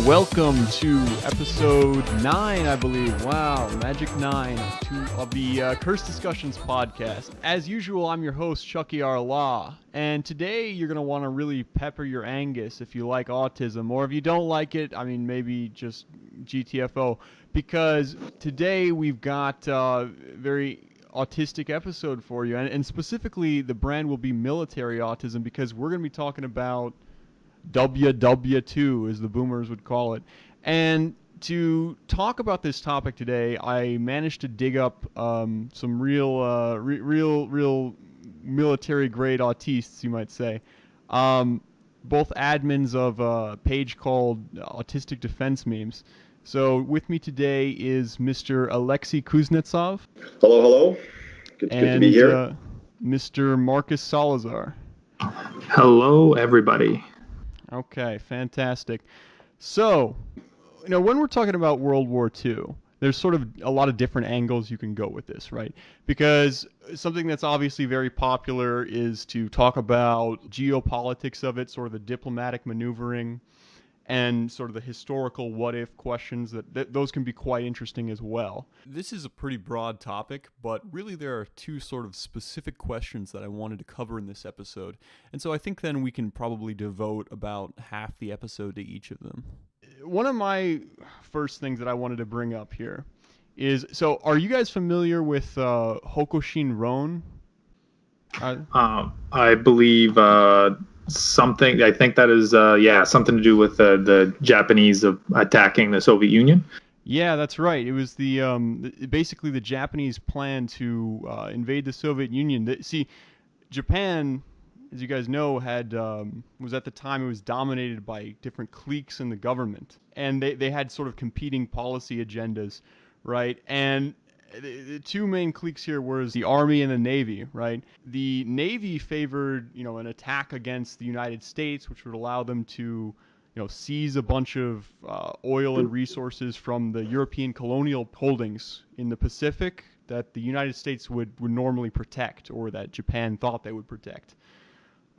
welcome to episode 9, I believe. Wow, magic 9 of the Curse Discussions podcast. As usual, I'm your host, Chucky R. Law, and today you're going to want to really pepper your Angus if you like autism, or if you don't like it, I mean, maybe just GTFO, because today we've got a very autistic episode for you, and specifically the brand will be military autism, because we're going to be talking about WW2, as the boomers would call it. And to talk about this topic today, I managed to dig up some real military-grade autistes, you might say. Both admins of a page called Autistic Defense Memes. So with me today is Mr. Alexei Kuznetsov. Hello, hello. Good to be here. Mr. Marcus Salazar. Hello, everybody. Okay, fantastic. So, when we're talking about World War II, there's sort of a lot of different angles you can go with this, right? Because something that's obviously very popular is to talk about geopolitics of it, sort of the diplomatic maneuvering, and sort of the historical what-if questions. That those can be quite interesting as well. This is a pretty broad topic, but really there are two sort of specific questions that I wanted to cover in this episode. And so I think then we can probably devote about half the episode to each of them. One of my first things that I wanted to bring up here is, so are you guys familiar with Hokushin Ron? I believe something. I think that is something to do with the Japanese attacking the Soviet Union. Yeah, that's right. It was basically the Japanese plan to invade the Soviet Union. See, Japan, as you guys know, was at the time, it was dominated by different cliques in the government, and they had sort of competing policy agendas, right? And the two main cliques here was the Army and the Navy, right? The Navy favored, an attack against the United States, which would allow them to, seize a bunch of oil and resources from the European colonial holdings in the Pacific that the United States would normally protect, or that Japan thought they would protect.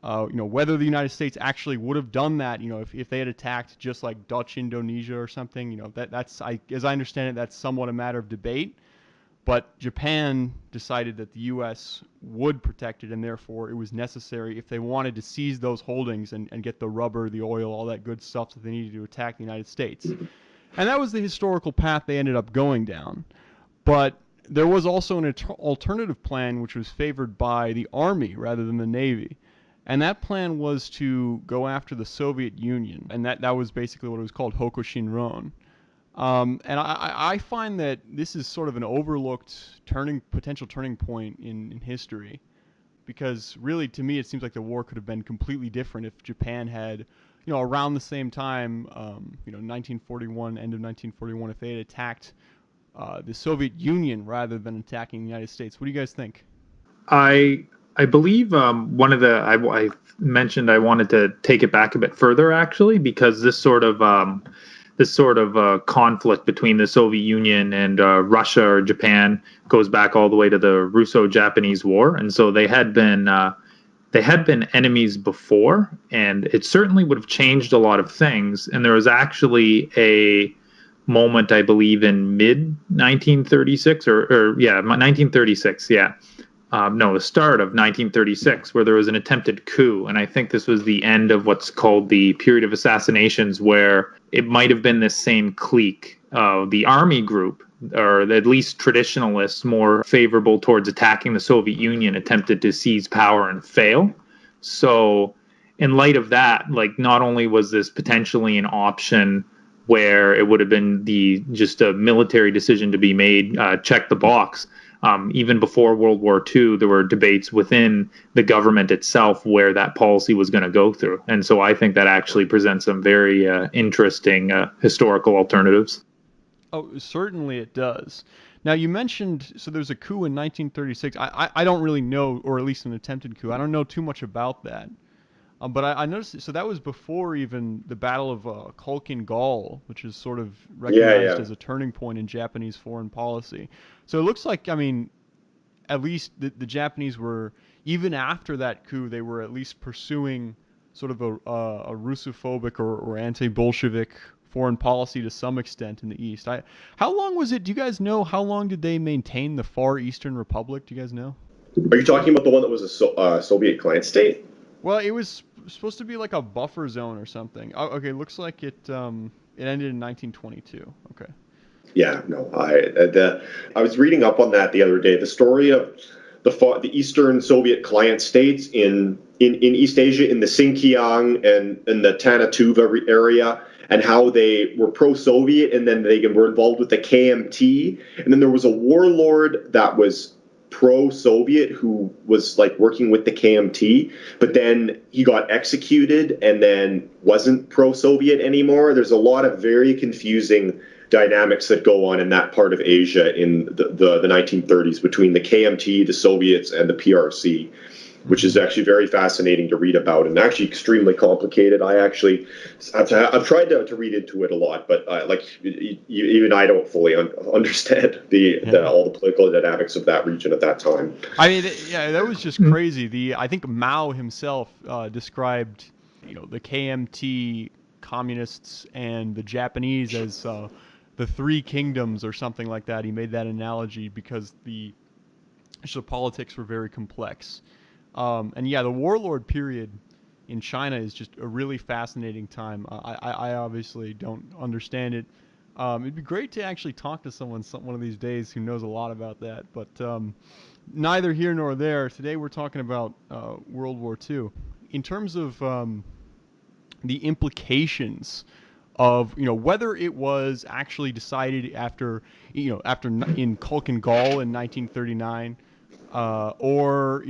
Whether the United States actually would have done that, if they had attacked just like Dutch Indonesia or something, that's as I understand it, that's somewhat a matter of debate. But Japan decided that the U.S. would protect it, and therefore it was necessary, if they wanted to seize those holdings and get the rubber, the oil, all that good stuff that they needed to attack the United States. And that was the historical path they ended up going down. But there was also an alternative plan which was favored by the Army rather than the Navy. And that plan was to go after the Soviet Union, and that was basically what it was called, Hokushin Ron. And I find that this is sort of an overlooked potential turning point in history, because really, to me, it seems like the war could have been completely different if Japan had, around the same time, 1941, end of 1941, if they had attacked the Soviet Union rather than attacking the United States. What do you guys think? I believe one of I mentioned I wanted to take it back a bit further, actually, because this sort of conflict between the Soviet Union and Russia or Japan goes back all the way to the Russo-Japanese War, and so they had been enemies before, and it certainly would have changed a lot of things. And there was actually a moment, I believe, in mid 1936 or 1936, the start of 1936, where there was an attempted coup. And I think this was the end of what's called the period of assassinations, where it might have been this same clique, the army group, or at least traditionalists more favorable towards attacking the Soviet Union, attempted to seize power and fail. So in light of that, not only was this potentially an option where it would have been just a military decision to be made, check the box. Even before World War II, there were debates within the government itself where that policy was going to go through. And so I think that actually presents some very interesting historical alternatives. Oh, certainly it does. Now, you mentioned, so there's a coup in 1936. I don't really know, or at least an attempted coup. I don't know too much about that. But I noticed, so that was before even the Battle of Khalkhin Gol, which is sort of recognized as a turning point in Japanese foreign policy. So it looks like, at least the Japanese were, even after that coup, they were at least pursuing sort of a Russophobic or anti-Bolshevik foreign policy to some extent in the East. How long was it? Do you guys know how long did they maintain the Far Eastern Republic? Do you guys know? Are you talking about the one that was a Soviet client state? Well, it was supposed to be like a buffer zone or something. Oh, okay, looks like it ended in 1922. Okay. Yeah, no, I was reading up on that the other day. The story of the Eastern Soviet client states in East Asia, in the Xinjiang and in the Tanatuva area, and how they were pro-Soviet, and then they were involved with the KMT, and then there was a warlord that was pro-Soviet who was like working with the KMT, but then he got executed and then wasn't pro-Soviet anymore. There's a lot of very confusing dynamics that go on in that part of Asia in the 1930s between the KMT, the Soviets, and the PRC, which is actually very fascinating to read about and actually extremely complicated. I've tried to read into it a lot, but even I don't fully understand all the political dynamics of that region at that time. I mean, yeah, that was just crazy. I think Mao himself described, the KMT communists and the Japanese as the three kingdoms or something like that. He made that analogy because the politics were very complex. And yeah, the warlord period in China is just a really fascinating time. I obviously don't understand it. It'd be great to actually talk to someone one of these days who knows a lot about that. But neither here nor there. Today we're talking about World War II. In terms of the implications of whether it was actually decided after in Kulkin Gall in 1939, or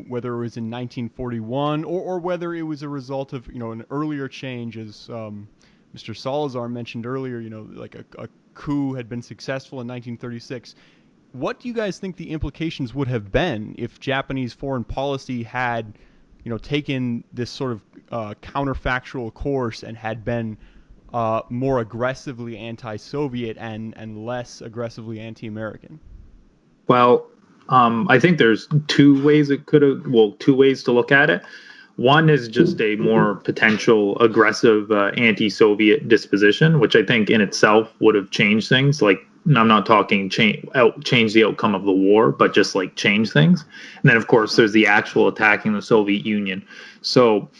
whether it was in 1941, or whether it was a result of an earlier change, as Mr. Salazar mentioned earlier. Like a coup had been successful in 1936. What do you guys think the implications would have been if Japanese foreign policy had taken this sort of counterfactual course and had been more aggressively anti-Soviet and less aggressively anti-American? Well, I think there's two ways two ways to look at it. One is just a more potential aggressive anti-Soviet disposition, which I think in itself would have changed things. Like, I'm not talking change the outcome of the war, but just like change things. And then, of course, there's the actual attacking the Soviet Union. So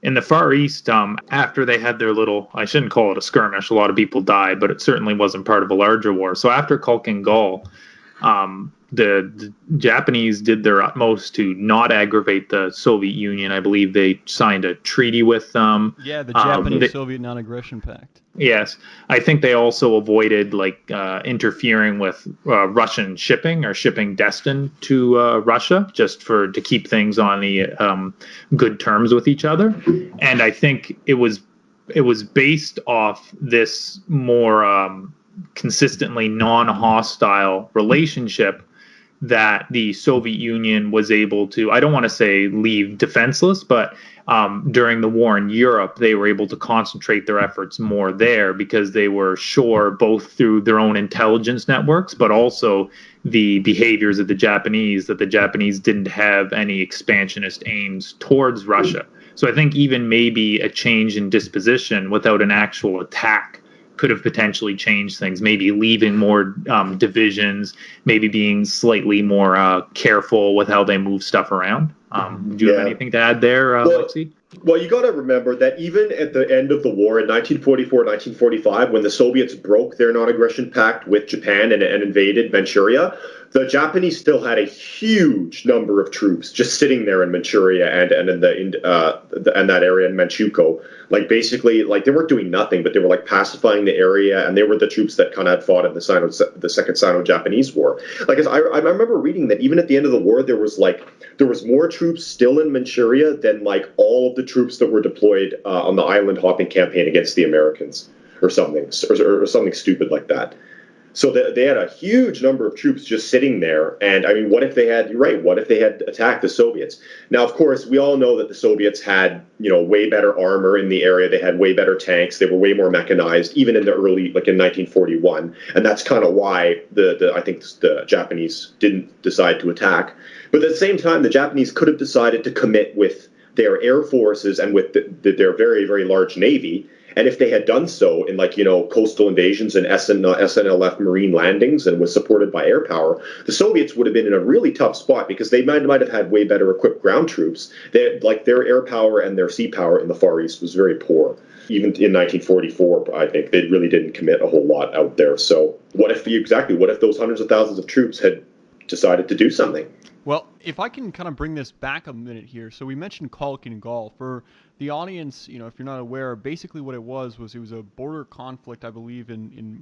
in the Far East, after they had their little, I shouldn't call it a skirmish, a lot of people died, but it certainly wasn't part of a larger war. So after Kulkin Gall, the Japanese did their utmost to not aggravate the Soviet Union. I believe they signed a treaty with them. Yeah, the Japanese-Soviet Non-Aggression Pact. Yes. I think they also avoided interfering with Russian shipping or shipping destined to Russia, just to keep things on the good terms with each other. And I think it was based off this more consistently non-hostile relationship that the Soviet Union was able to, I don't want to say leave defenseless, but during the war in Europe, they were able to concentrate their efforts more there because they were sure, both through their own intelligence networks, but also the behaviors of the Japanese, that the Japanese didn't have any expansionist aims towards Russia. So I think even maybe a change in disposition without an actual attack could have potentially changed things, maybe leaving more divisions, maybe being slightly more careful with how they move stuff around. Do you have anything to add there, Alexei? Well, you got to remember that even at the end of the war in 1944, 1945, when the Soviets broke their non-aggression pact with Japan and invaded Manchuria, the Japanese still had a huge number of troops just sitting there in Manchuria and in that area in Manchukuo. Like, basically, like, they weren't doing nothing, but they were like pacifying the area, and they were the troops that kind of had fought in the Second Sino-Japanese War. Like, I remember reading that even at the end of the war, there was more troops still in Manchuria than like all of the troops that were deployed on the island hopping campaign against the Americans, or something stupid like that. So they had a huge number of troops just sitting there. And I mean, you're right, what if they had attacked the Soviets? Now, of course, we all know that the Soviets had, way better armor in the area. They had way better tanks. They were way more mechanized, even in the early, like in 1941. And that's kind of why I think the Japanese didn't decide to attack. But at the same time, the Japanese could have decided to commit with their air forces and with their very, very large navy, And if they had done so in coastal invasions and SNLF marine landings and was supported by air power, the Soviets would have been in a really tough spot because they might have had way better equipped ground troops. Their air power and their sea power in the Far East was very poor. Even in 1944, I think they really didn't commit a whole lot out there. So what if those hundreds of thousands of troops had decided to do something? Well, if I can kind of bring this back a minute here. So we mentioned Khalkhin Gol. For the audience, if you're not aware, basically what it was a border conflict, I believe, in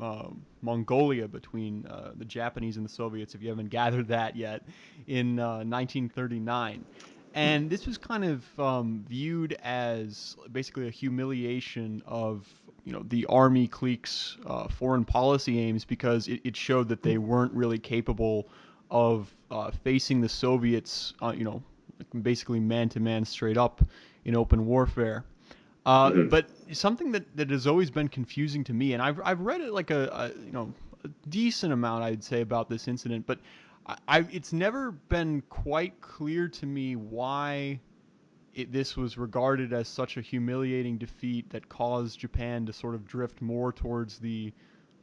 Mongolia between the Japanese and the Soviets, if you haven't gathered that yet, in 1939. And this was kind of viewed as basically a humiliation of the army clique's foreign policy aims, because it showed that they weren't really capable of facing the Soviets, basically man to man, straight up in open warfare. But something that has always been confusing to me, and I've read it like a decent amount, I'd say, about this incident, but it's never been quite clear to me why this was regarded as such a humiliating defeat that caused Japan to sort of drift more towards the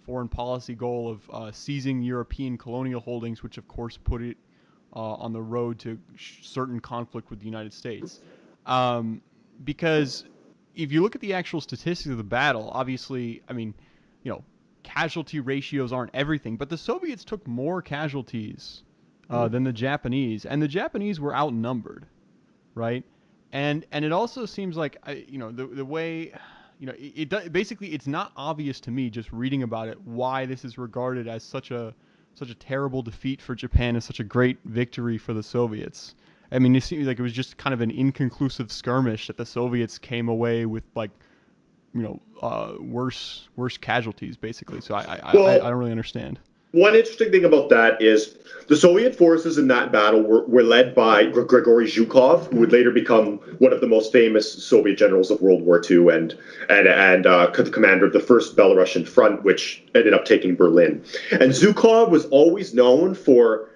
foreign policy goal of seizing European colonial holdings, which of course put it on the road to certain conflict with the United States. Because if you look at the actual statistics of the battle, obviously, I mean, casualty ratios aren't everything, but the Soviets took more casualties than the Japanese, and the Japanese were outnumbered, right? And it also seems like the way basically it's not obvious to me just reading about it why this is regarded as such a terrible defeat for Japan and such a great victory for the Soviets. I mean, it seems like it was just kind of an inconclusive skirmish that the Soviets came away with, like, worse casualties, basically. So I don't really understand. One interesting thing about that is the Soviet forces in that battle were led by Grigory Zhukov, who would later become one of the most famous Soviet generals of World War II and the commander of the First Belarusian Front, which ended up taking Berlin. And Zhukov was always known for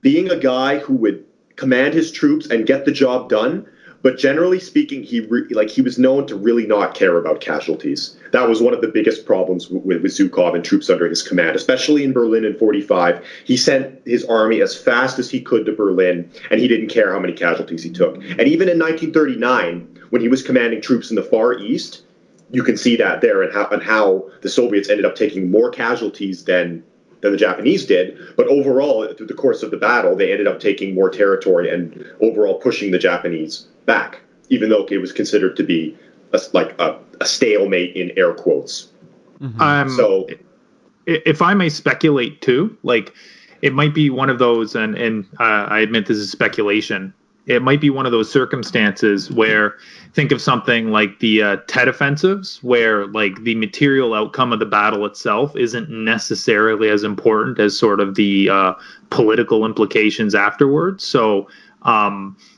being a guy who would command his troops and get the job done. But generally speaking, he was known to really not care about casualties. That was one of the biggest problems with Zhukov and troops under his command, especially in Berlin in 45. He sent his army as fast as he could to Berlin, and he didn't care how many casualties he took. And even in 1939, when he was commanding troops in the Far East, you can see that there and how the Soviets ended up taking more casualties than the Japanese did. But overall, through the course of the battle, they ended up taking more territory and overall pushing the Japanese back, even though it was considered to be a stalemate in air quotes. So, if I may speculate too, like, it might be one of those, and I admit this is speculation. It might be one of those circumstances where, think of something like the Tet offensives, where, like, the material outcome of the battle itself isn't necessarily as important as sort of the political implications afterwards. So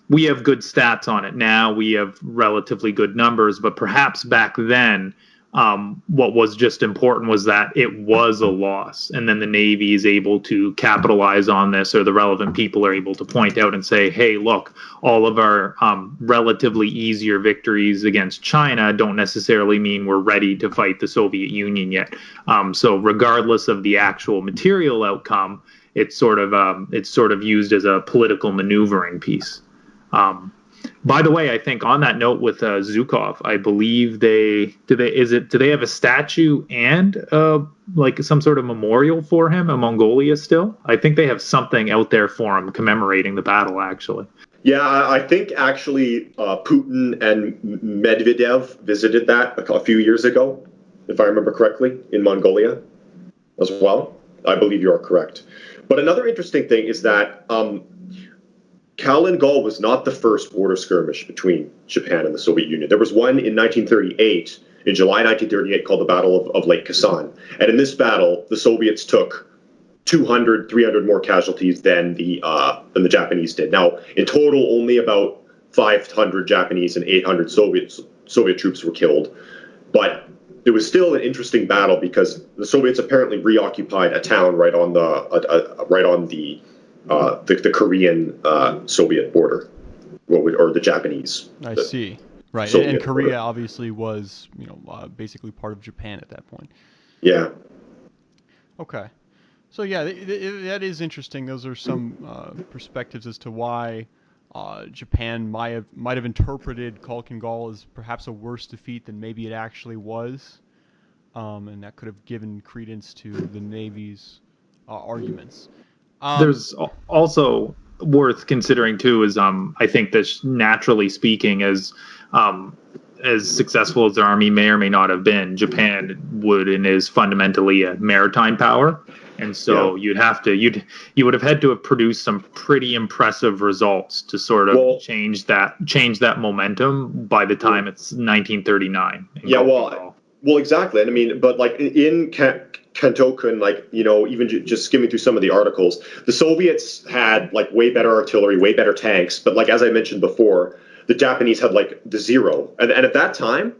we have good stats on it now. We have relatively good numbers, but perhaps back then, what was just important was that it was a loss, and then the Navy is able to capitalize on this, or the relevant people are able to point out and say, hey, look, all of our relatively easier victories against China don't necessarily mean we're ready to fight the Soviet Union yet. So regardless of the actual material outcome, it's sort of used as a political maneuvering piece. By the way, I think on that note with Zhukov, I believe do they have a statue and like some sort of memorial for him in Mongolia still? I think they have something out there for him commemorating the battle, actually. Yeah, I think actually Putin and Medvedev visited that a few years ago, if I remember correctly, in Mongolia as well. I believe you are correct. But another interesting thing is that Kowloon Gol was not the first border skirmish between Japan and the Soviet Union. There was one in 1938, in July 1938, called the Battle of Lake Khasan. And in this battle, the Soviets took 200, 300 more casualties than the Japanese did. Now, in total, only about 500 Japanese and 800 Soviet troops were killed. But it was still an interesting battle because the Soviets apparently reoccupied a town right on the Korean Soviet border, or the Japanese. I see. Right, and Soviet Korea border. obviously was, basically part of Japan at that point. Yeah. Okay. So yeah, that is interesting. Those are some perspectives as to why Japan might have interpreted Kulkin Gall as perhaps a worse defeat than maybe it actually was, and that could have given credence to the Navy's arguments. Um, There's also worth considering too is I think that naturally speaking, um as successful as their army may or may not have been, Japan would and is fundamentally a maritime power. And Yeah. so you would have had to have produced some pretty impressive results to sort of Well, change that momentum by the time it's 1939 in yeah. Copenhagen. Well, exactly. And I mean, but like in Kantoku, like even just skimming through some of the articles, the Soviets had like way better artillery, way better tanks. But like as I mentioned before, the Japanese had like the zero. And at that time,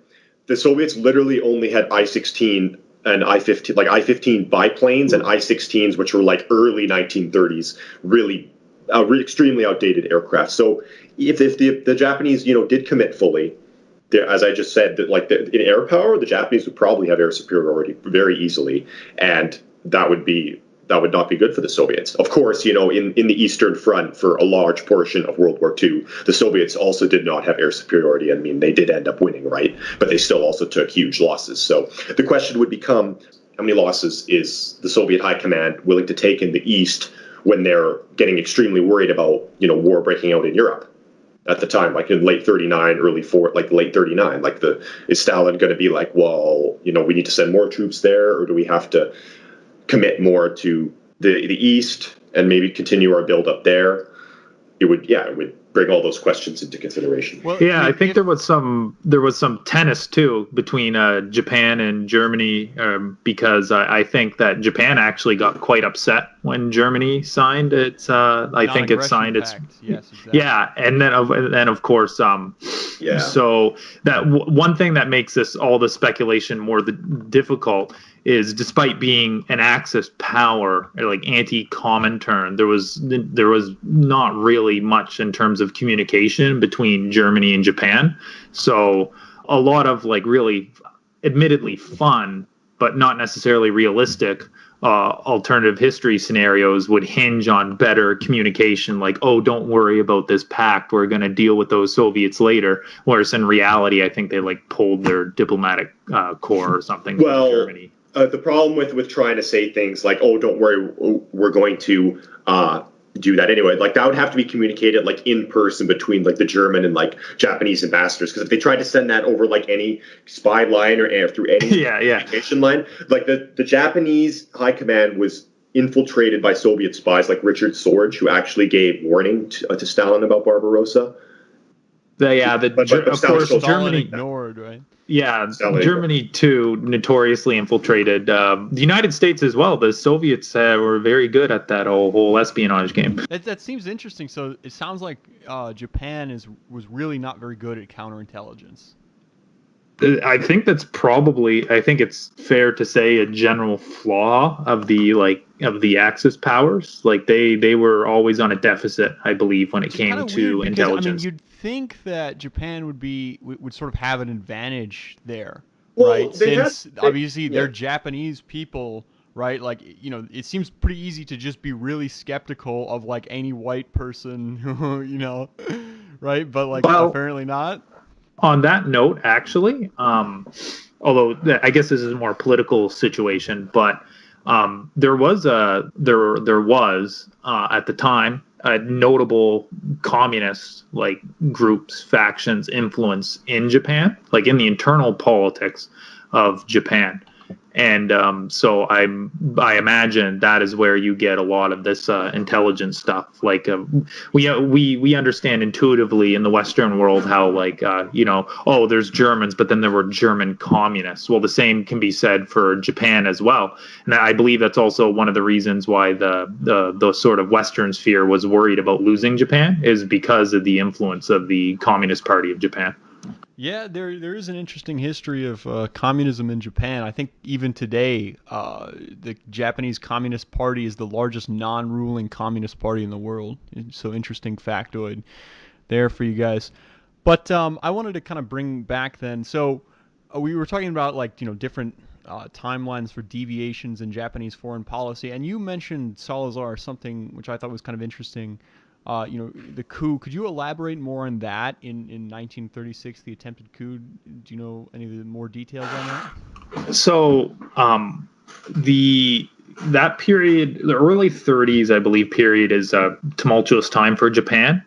the Soviets literally only had I-16 and I-15, like I-15 biplanes and I-16s, which were like early 1930s, really extremely outdated aircraft. So if the Japanese did commit fully, as I just said, that like in air power, the Japanese would probably have air superiority very easily, and that would not be good for the Soviets. Of course, in the Eastern Front for a large portion of World War II, the Soviets also did not have air superiority. I mean, they did end up winning, right? But they still also took huge losses. So the question would become, how many losses is the Soviet high command willing to take in the East when they're getting extremely worried about war breaking out in Europe at the time, like in late 39, late 39, is Stalin going to be like, well, we need to send more troops there, or do we have to commit more to the East and maybe continue our build up there? It would bring all those questions into consideration. well, Yeah, I think there was some tennis too between Japan and Germany, because I think that Japan actually got quite upset when Germany signed its. I think it non-aggression signed its. pact. Yes, exactly. Yeah, and then of course, Yeah. so that one thing that makes all the speculation more difficult is, despite being an Axis power, like anti-Comintern, there was not really much in terms of communication between Germany and Japan. So a lot of like really, admittedly fun, but not necessarily realistic alternative history scenarios would hinge on better communication, like, oh, don't worry about this pact, we're going to deal with those Soviets later. Whereas in reality, I think they like pulled their diplomatic corps or something from Germany. The problem with trying to say things like, oh, don't worry, we're going to do that anyway, like that would have to be communicated like in person between like the German and like Japanese ambassadors, because if they tried to send that over like any spy line or through any communication line, like the Japanese high command was infiltrated by Soviet spies like Richard Sorge, who actually gave warning to Stalin about Barbarossa. Of course, Stalin Germany ignored, right? Yeah, Germany too notoriously infiltrated. The United States as well. The Soviets were very good at that whole espionage game. That seems interesting. So it sounds like Japan was really not very good at counterintelligence. I think that's probably. I think it's fair to say a general flaw of the Axis powers. Like they were always on a deficit, I believe, when it came to intelligence. I mean, you'd think that Japan would sort of have an advantage there, Well, right? Since obviously they're Japanese people, right? Like, it seems pretty easy to just be really skeptical of like any white person, right? But like apparently not. On that note, actually, although I guess this is a more political situation, but there was at the time notable communist like groups, factions, influence in Japan, like in the internal politics of Japan. And so I imagine that is where you get a lot of this intelligence stuff. Like we understand intuitively in the Western world how oh, there's Germans, but then there were German communists. Well, the same can be said for Japan as well. And I believe that's also one of the reasons why the sort of Western sphere was worried about losing Japan, is because of the influence of the Communist Party of Japan. Yeah, there is an interesting history of communism in Japan. I think even today, the Japanese Communist Party is the largest non-ruling communist party in the world. So interesting factoid there for you guys. But I wanted to kind of bring back then. So we were talking about like different timelines for deviations in Japanese foreign policy, and you mentioned Salazar, something which I thought was kind of interesting. The coup. Could you elaborate more on that in 1936, the attempted coup? Do you know any of the more details on that? So the that period, the early 30s, I believe, period is a tumultuous time for Japan.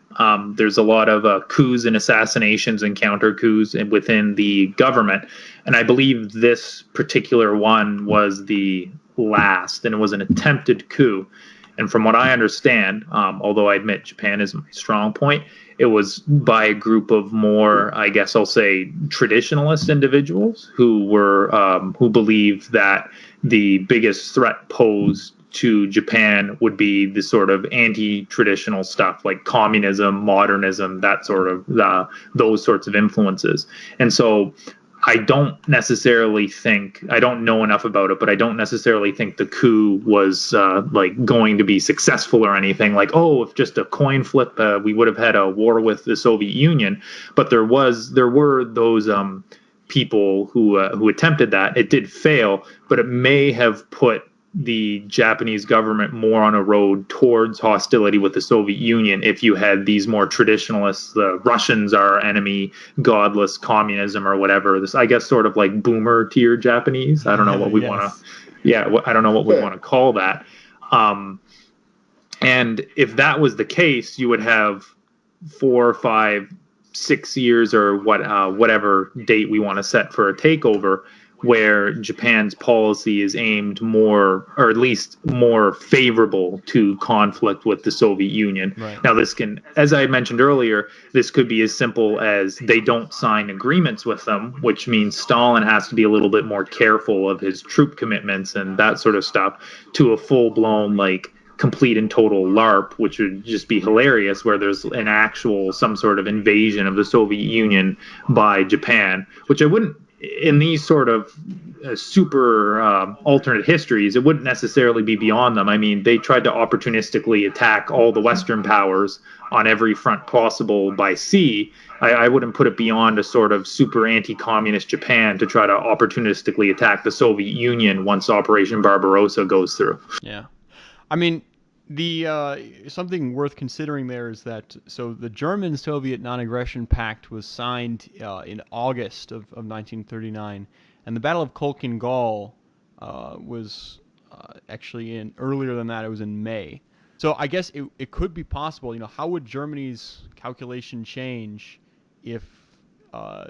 There's a lot of coups and assassinations and counter coups within the government, and I believe this particular one was the last, and it was an attempted coup. And from what I understand, although I admit Japan is my strong point, it was by a group of more, I guess I'll say, traditionalist individuals who believed that the biggest threat posed to Japan would be the sort of anti-traditional stuff like communism, modernism, that sort of those sorts of influences. And so I don't know enough about it, but I don't necessarily think the coup was like going to be successful or anything. Like, oh, if just a coin flip, we would have had a war with the Soviet Union. But there were those people who attempted that. It did fail, but it may have put the Japanese government more on a road towards hostility with the Soviet Union if you had these more traditionalists. The Russians are our enemy, godless communism or whatever. This, I guess, sort of like boomer tier Japanese. I don't know what we want to, Yes. yeah, I don't know what we want to call that. Um, and if that was the case, you would have 4, 5, 6 years or whatever date we want to set for a takeover, where Japan's policy is aimed more, or at least more favorable to conflict with the Soviet Union. Right. Now, this can, as I mentioned earlier, this could be as simple as they don't sign agreements with them, which means Stalin has to be a little bit more careful of his troop commitments and that sort of stuff, to a full-blown, like, complete and total LARP, which would just be hilarious, where there's an actual, some sort of invasion of the Soviet Union by Japan, which I wouldn't, in these sort of super alternate histories, it wouldn't necessarily be beyond them. I mean, they tried to opportunistically attack all the Western powers on every front possible by sea. I wouldn't put it beyond a sort of super anti-communist Japan to try to opportunistically attack the Soviet Union once Operation Barbarossa goes through. Yeah. I mean, the something worth considering there is that so the German-Soviet non-aggression pact was signed in August of 1939, and the Battle of Kholkhin Gol was actually in earlier than that. It was in May. So I guess it could be possible. How would Germany's calculation change if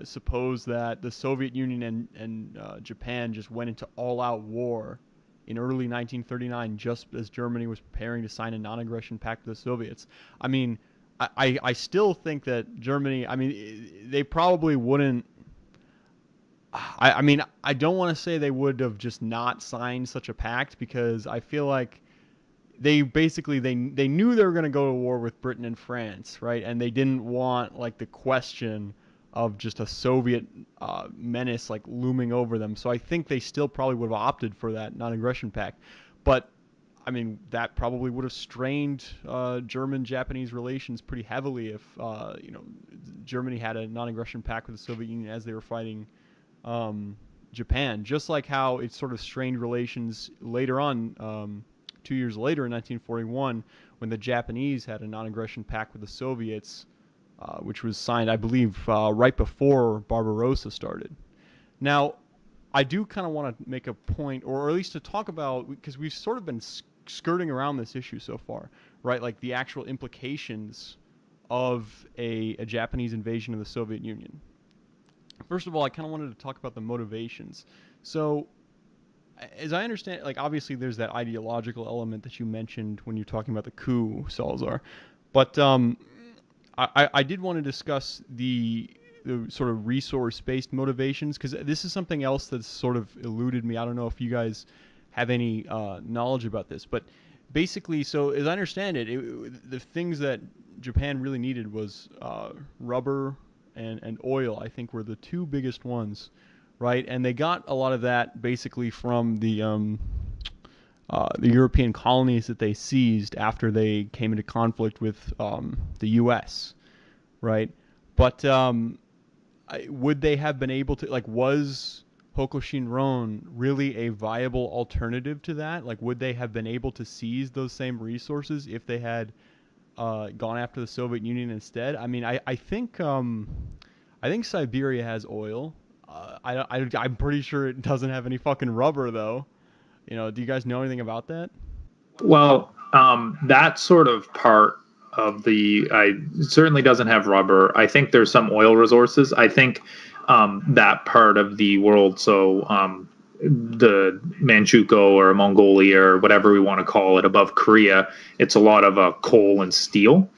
suppose that the Soviet Union and Japan just went into all-out war in early 1939, just as Germany was preparing to sign a non-aggression pact with the Soviets? I mean, I still think that Germany, I mean, they probably wouldn't. I mean, I don't want to say they would have just not signed such a pact, because I feel like they basically they knew they were going to go to war with Britain and France, right? And they didn't want like the question of just a Soviet menace like looming over them. So I think they still probably would have opted for that non-aggression pact. But I mean, that probably would have strained German-Japanese relations pretty heavily if Germany had a non-aggression pact with the Soviet Union as they were fighting Japan. Just like how it sort of strained relations later on. 2 years later, in 1941, when the Japanese had a non-aggression pact with the Soviets, which was signed, I believe, right before Barbarossa started. Now, I do kind of want to make a point, or at least to talk about, because we've sort of been skirting around this issue so far, right? Like the actual implications of a Japanese invasion of the Soviet Union. First of all, I kind of wanted to talk about the motivations. So, as I understand, like obviously there's that ideological element that you mentioned when you're talking about the coup, Salazar, but I did want to discuss the sort of resource-based motivations, because this is something else that's sort of eluded me. I don't know if you guys have any knowledge about this, but basically, so as I understand it, the things that Japan really needed was rubber and oil. I think were the two biggest ones, right? And they got a lot of that basically from the European colonies that they seized after they came into conflict with the U.S., right? But would they have been able to, like, was Hokushin-Ron really a viable alternative to that? Like, would they have been able to seize those same resources if they had gone after the Soviet Union instead? I mean, I think Siberia has oil. I'm pretty sure it doesn't have any fucking rubber though. Do you guys know anything about that? Well, that sort of part of the I certainly doesn't have rubber. I think there's some oil resources. I think that part of the world, so the Manchukuo or Mongolia or whatever we want to call it, above Korea, it's a lot of coal and steel.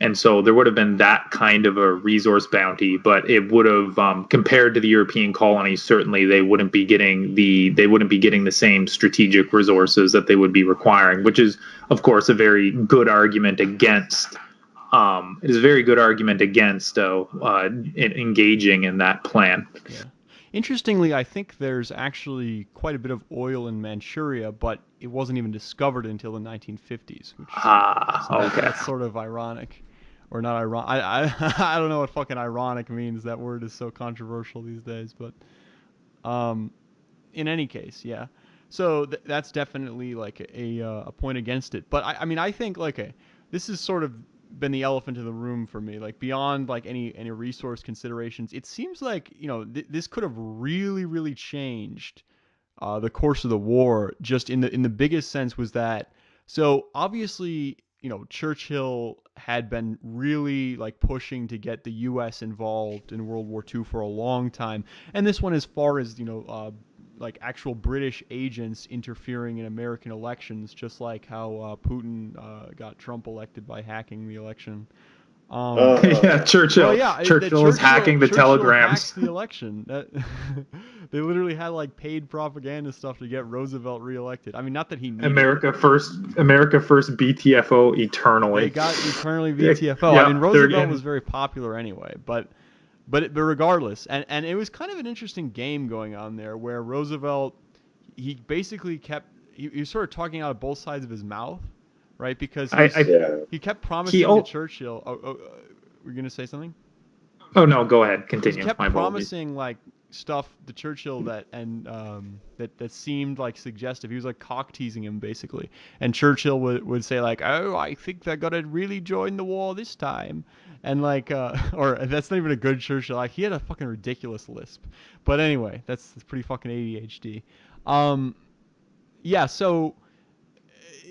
And so there would have been that kind of a resource bounty, but it would have, compared to the European colonies, certainly they wouldn't be getting the same strategic resources that they would be requiring, which is, of course, a very good argument against. It is a very good argument against engaging in that plan. Yeah. Interestingly, I think there's actually quite a bit of oil in Manchuria, but it wasn't even discovered until the 1950s, which Okay. that's sort of ironic. Or not ironic. I don't know what fucking ironic means. That word is so controversial these days. But in any case, yeah. So that's definitely like a point against it. But I mean, I think like this has sort of been the elephant in the room for me. Like beyond like any resource considerations, it seems like this could have really changed the course of the war. Just in the biggest sense was that, so obviously Churchill had been really like pushing to get the U.S. involved in World War II for a long time, and this went as far as like actual British agents interfering in American elections, just like how Putin got Trump elected by hacking the election. Yeah, Churchill. Well, yeah, Churchill is hacking the telegrams. Hacked the election. They literally had like paid propaganda stuff to get Roosevelt reelected. I mean, not that he needed America first BTFO eternally. They got eternally BTFO. Yeah, I mean, Roosevelt was very popular anyway, but regardless, and it was kind of an interesting game going on there, where Roosevelt, he basically he was sort of talking out of both sides of his mouth, right? Because he kept promising to Churchill. We're gonna say something? Oh no, go ahead. Continue. He kept promising like stuff to Churchill that seemed like suggestive. He was like cock teasing him basically, and Churchill would say like, "Oh, I think they're gonna really join the war this time," and like, or that's not even a good Churchill. Like he had a fucking ridiculous lisp, but anyway, that's pretty fucking ADHD. Yeah, so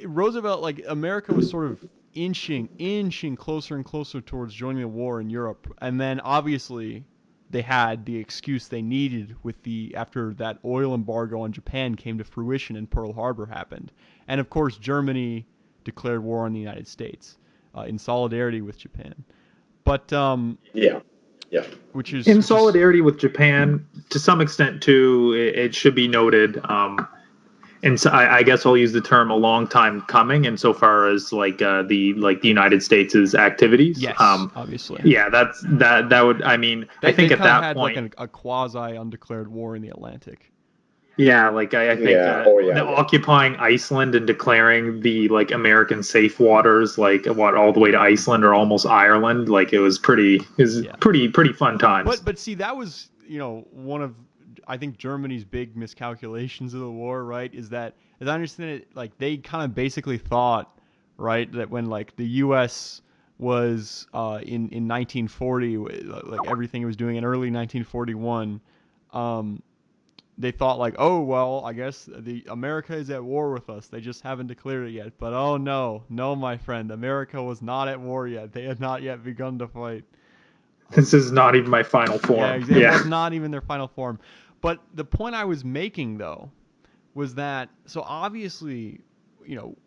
Roosevelt, like America was sort of inching closer and closer towards joining the war in Europe, and then obviously they had the excuse they needed after that oil embargo on Japan came to fruition and Pearl Harbor happened, and of course Germany declared war on the United States in solidarity with Japan. But yeah, which is in solidarity with Japan to some extent too. It should be noted. And so I guess I'll use the term "a long time coming" insofar as like the United States' activities. Yes, obviously. Yeah, that would. I mean, I think at that had point, like a quasi undeclared war in the Atlantic. Yeah, like I think occupying Iceland and declaring the like American safe waters, like all the way to Iceland or almost Ireland, like it was pretty fun times. But see, that was one of, I think, Germany's big miscalculations of the war, right? Is that, as I understand it, like they kind of basically thought, right, that when like the U.S. was in 1940, like everything it was doing in early 1941, they thought like, oh well, I guess the America is at war with us. They just haven't declared it yet. But oh no, my friend, America was not at war yet. They had not yet begun to fight. This is not even my final form. Yeah, exactly. It was not even their final form. But the point I was making though was that, so obviously,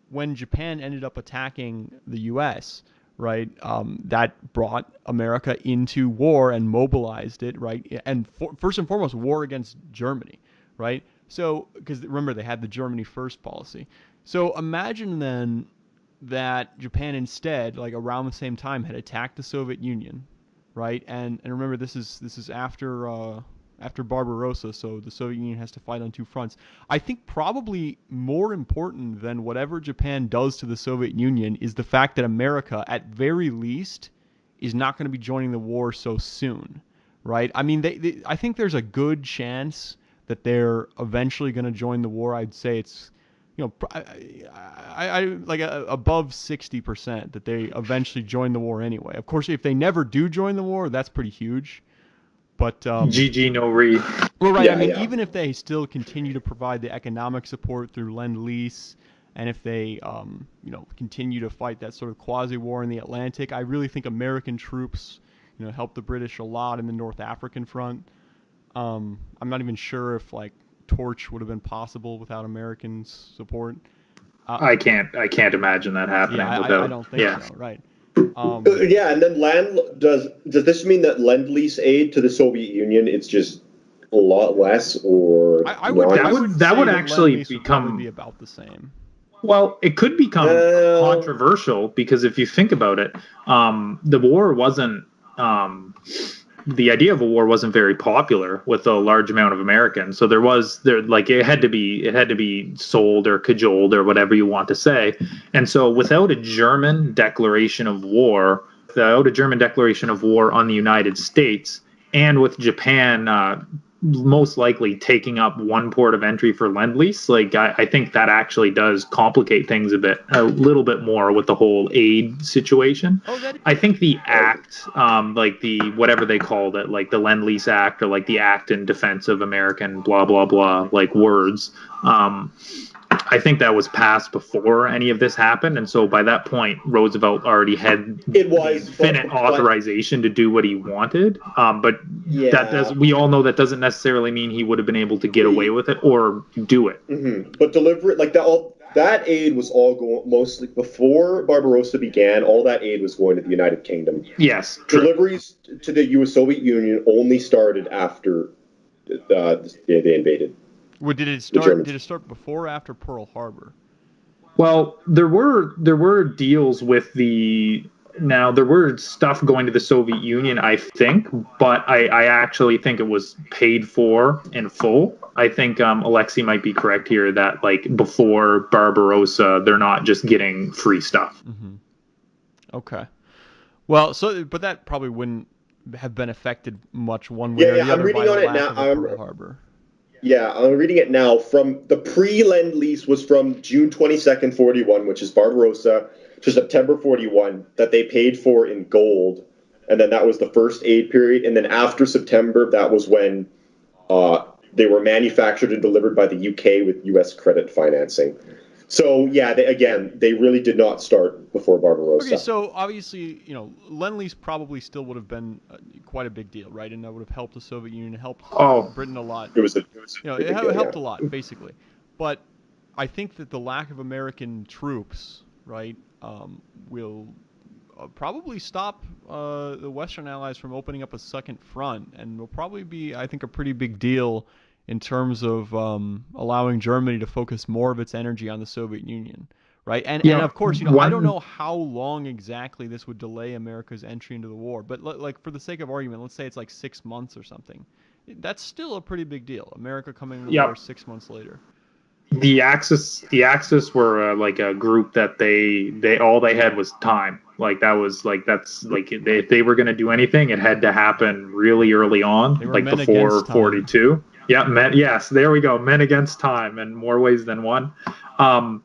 when Japan ended up attacking the U.S., right, that brought America into war and mobilized it, right, and first and foremost, war against Germany, right? So, because remember, they had the Germany first policy. So imagine then that Japan instead, like around the same time, had attacked the Soviet Union, right? And remember, this is after Barbarossa, so the Soviet Union has to fight on two fronts. I think probably more important than whatever Japan does to the Soviet Union is the fact that America, at very least, is not going to be joining the war so soon, right? I mean, I think there's a good chance that they're eventually going to join the war. I'd say it's, I like above 60% that they eventually join the war anyway. Of course, if they never do join the war, that's pretty huge. But GG no read. well, right. Yeah, I mean, yeah. even if they still continue to provide the economic support through Lend-Lease, and if they, continue to fight that sort of quasi-war in the Atlantic, I really think American troops, help the British a lot in the North African front. I'm not even sure if like Torch would have been possible without American support. I can't imagine that happening Yeah, without. I don't think so. Right. Yeah, and then does this mean that Lend-Lease aid to the Soviet Union it's just a lot less, or I would that say would that actually Lend-Lease would probably be become. about the same. Well, it could become controversial because if you think about it, the war wasn't. The idea of a war wasn't very popular with a large amount of Americans. So it had to be sold or cajoled or whatever you want to say. And so without a German declaration of war, on the United States, and with Japan most likely taking up one port of entry for Lend-Lease, I think that actually does complicate things a little bit more with the whole aid situation. I think the act, like the whatever they called it, like the Lend-Lease Act or like the Act in Defense of American blah blah blah, like words. I think that was passed before any of this happened, and so by that point, Roosevelt already had infinite authorization to do what he wanted. But we all know that doesn't necessarily mean he would have been able to get away with it or do it. Mm-hmm. But deliberate, like that aid was all going mostly before Barbarossa began. All that aid was going to the United Kingdom. Yes, true. Deliveries to the U.S. Soviet Union only started after they invaded. Well, did it start before or after Pearl Harbor? Well, there were deals with there were stuff going to the Soviet Union, I think, but I actually think it was paid for in full. I think Alexei might be correct here that like before Barbarossa, they're not just getting free stuff. Mm-hmm. Okay. Well, but that probably wouldn't have been affected much one way or the other by the lack of Pearl Harbor. Yeah, I'm reading it now. From the pre-Lend-Lease was from June 22nd, 41, which is Barbarossa, to September 41, that they paid for in gold. And then that was the first aid period. And then after September, that was when they were manufactured and delivered by the UK with US credit financing. So, yeah, they really did not start before Barbarossa. Okay, so obviously, Lend-Lease probably still would have been quite a big deal, right? And that would have helped the Soviet Union, helped Britain a lot. It helped a lot, basically. But I think that the lack of American troops, right, will probably stop the Western Allies from opening up a second front, and will probably be, I think, a pretty big deal in terms of allowing Germany to focus more of its energy on the Soviet Union, right? And of course, I don't know how long exactly this would delay America's entry into the war, but like for the sake of argument, let's say it's like 6 months or something. That's still a pretty big deal. America coming into the war 6 months later. The Axis were like a group that they all they had was time. Like if they were going to do anything, it had to happen really early on, like before 42. Yeah, yes, there we go. Men against time in more ways than one. One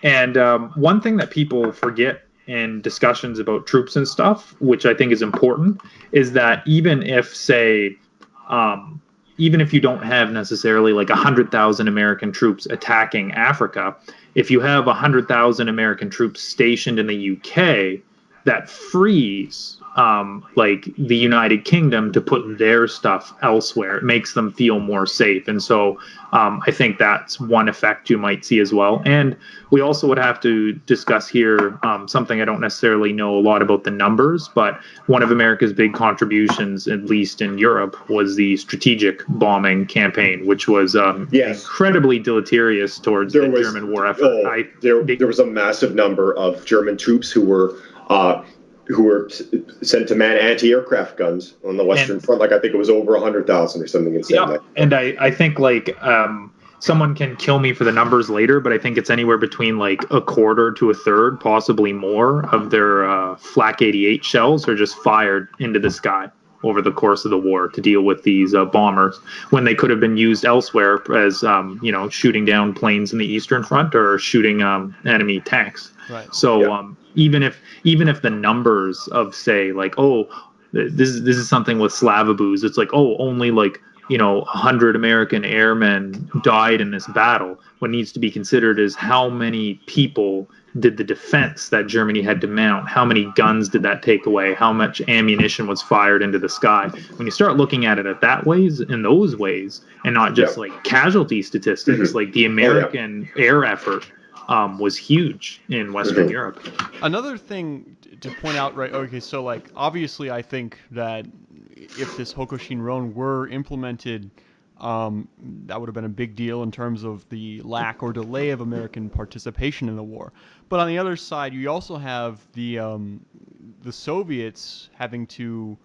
thing that people forget in discussions about troops and stuff, which I think is important, is that even if you don't have necessarily like 100,000 American troops attacking Africa, if you have 100,000 American troops stationed in the UK, that frees like the United Kingdom to put their stuff elsewhere. It makes them feel more safe. And so I think that's one effect you might see as well. And we also would have to discuss here something I don't necessarily know a lot about the numbers, but one of America's big contributions, at least in Europe, was the strategic bombing campaign, which was incredibly deleterious towards the German war effort. There was a massive number of German troops who were sent to man anti-aircraft guns on the Western Front. Like I think it was over 100,000 or something insane. Yeah, and I think like someone can kill me for the numbers later, but I think it's anywhere between like a quarter to a third, possibly more, of their Flak 88 shells are just fired into the sky over the course of the war to deal with these bombers when they could have been used elsewhere as shooting down planes in the Eastern Front or shooting enemy tanks. Right. So Yeah. even if the numbers of say like this is something with Slavaboos, it's like only like 100 American airmen died in this battle. What needs to be considered is how many people did the defense that Germany had to mount? How many guns did that take away? How much ammunition was fired into the sky? When you start looking at it in those ways, and not just like casualty statistics, like the American air effort was huge in Western Europe. Another thing to point out, right? Okay, so like obviously, I think that if this Hokushin-Ron were implemented, that would have been a big deal in terms of the lack or delay of American participation in the war. But on the other side, you also have the Soviets having to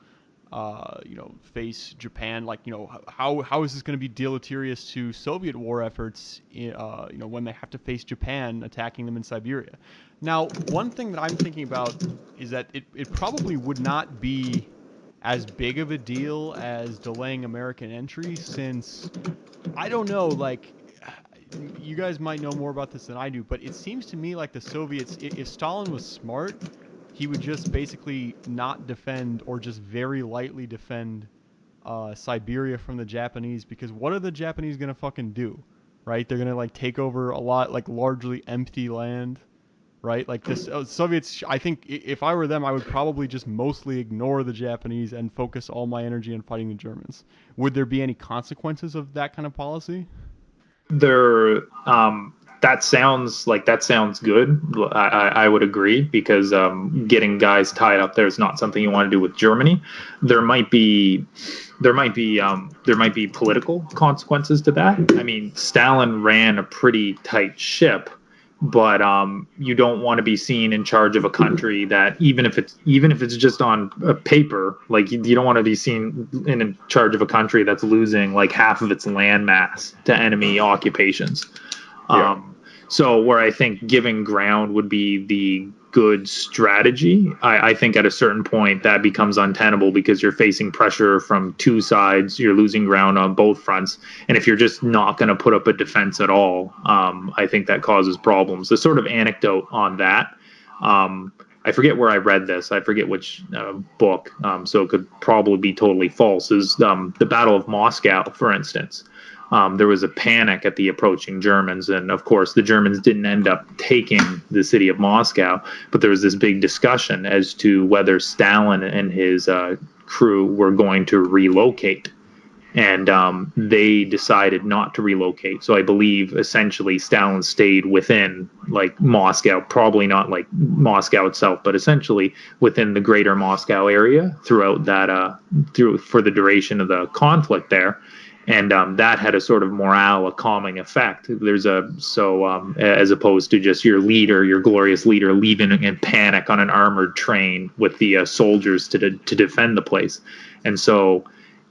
face Japan. Like, how is this going to be deleterious to Soviet war efforts? When they have to face Japan attacking them in Siberia. Now, one thing that I'm thinking about is that it probably would not be as big of a deal as delaying American entry, since I don't know, like, you guys might know more about this than I do, but it seems to me like the Soviets, if Stalin was smart, he would just basically not defend or just very lightly defend Siberia from the Japanese, because what are the Japanese gonna fucking do, right? They're gonna like take over a lot, like largely empty land, right? Like this Soviets, I think if I were them, I would probably just mostly ignore the Japanese and focus all my energy on fighting the Germans. Would there be any consequences of that kind of policy? There that sounds good. I would agree, because getting guys tied up there is not something you want to do with Germany. There might be political consequences to that. I mean, Stalin ran a pretty tight ship, but you don't want to be seen in charge of a country that, even if it's just on a paper, like you don't want to be seen in charge of a country that's losing like half of its land mass to enemy occupations. Yeah. So where I think giving ground would be the good strategy, I think at a certain point that becomes untenable, because you're facing pressure from two sides. You're losing ground on both fronts. And if you're just not going to put up a defense at all, I think that causes problems. The sort of anecdote on that, I forget where I read this. I forget which book, so it could probably be totally false, is the Battle of Moscow, for instance. There was a panic at the approaching Germans, and of course the Germans didn't end up taking the city of Moscow, but there was this big discussion as to whether Stalin and his crew were going to relocate, and they decided not to relocate. So I believe essentially Stalin stayed within like Moscow, probably not like Moscow itself, but essentially within the greater Moscow area throughout that for the duration of the conflict there. And that had a sort of morale, a calming effect. As opposed to just your glorious leader, leaving in panic on an armored train with the soldiers to defend the place. And so,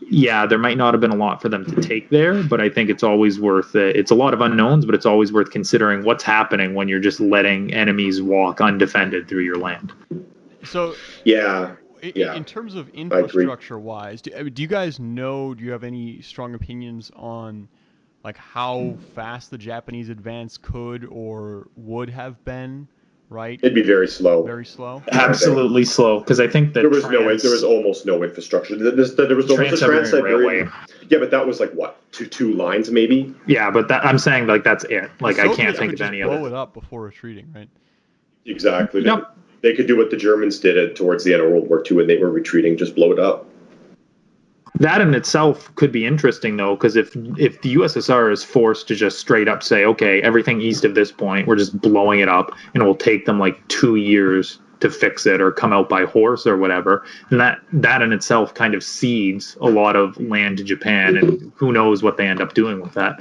yeah, there might not have been a lot for them to take there, but I think it's always worth it. It's a lot of unknowns, but it's always worth considering what's happening when you're just letting enemies walk undefended through your land. So Yeah. in terms of infrastructure wise, do you guys know, do you have any strong opinions on like how fast the Japanese advance could or would have been, right? It'd be very slow. Very slow? Absolutely slow, because I think that there was almost no infrastructure. There was almost a Trans-Siberian. Yeah, but that was like what, two lines maybe? Yeah, but I'm saying like that's it. Like the I can't think of any other. Blow it up before retreating, right? Exactly. Yep. They could do what the Germans did towards the end of World War II when they were retreating, just blow it up. That in itself could be interesting, though, because if the USSR is forced to just straight up say, okay, everything east of this point, we're just blowing it up, and it will take them like 2 years to fix it or come out by horse or whatever, and that in itself kind of cedes a lot of land to Japan, and who knows what they end up doing with that.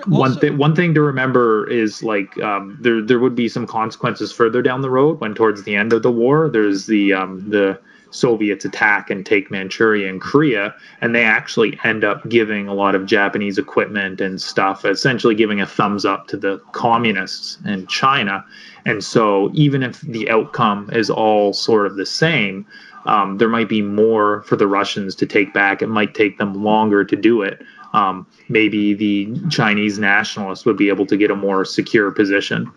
One thing to remember is like there would be some consequences further down the road when towards the end of the war there's the Soviets attack and take Manchuria and Korea, and they actually end up giving a lot of Japanese equipment and stuff, essentially giving a thumbs up to the communists in China. And so even if the outcome is all sort of the same, there might be more for the Russians to take back. It might take them longer to do it. Maybe the Chinese nationalists would be able to get a more secure position.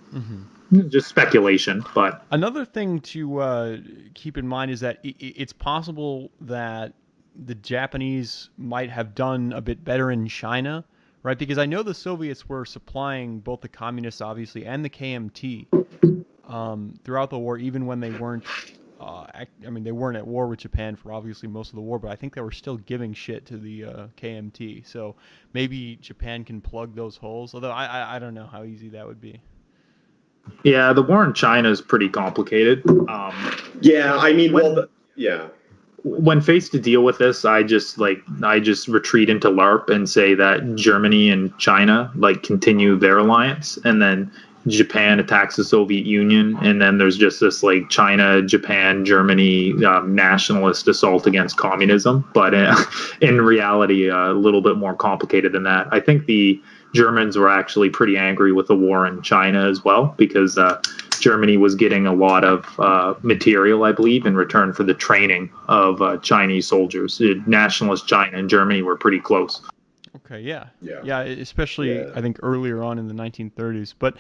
Just speculation, but another thing to keep in mind is that it's possible that the Japanese might have done a bit better in China, right? Because I know the Soviets were supplying both the communists, obviously, and the KMT throughout the war, even when they weren't. They weren't at war with Japan for obviously most of the war, but I think they were still giving shit to the KMT. So maybe Japan can plug those holes. Although I don't know how easy that would be. Yeah, the war in China is pretty complicated. When faced to deal with this, I just retreat into LARP and say that Germany and China continue their alliance, and then Japan attacks the Soviet Union, and then there's just this China, Japan, Germany nationalist assault against communism. But in reality, a little bit more complicated than that. I think the Germans were actually pretty angry with the war in China as well, because Germany was getting a lot of material, I believe, in return for the training of Chinese soldiers. Nationalist China and Germany were pretty close. Okay, yeah, especially I think earlier on in the 1930s. But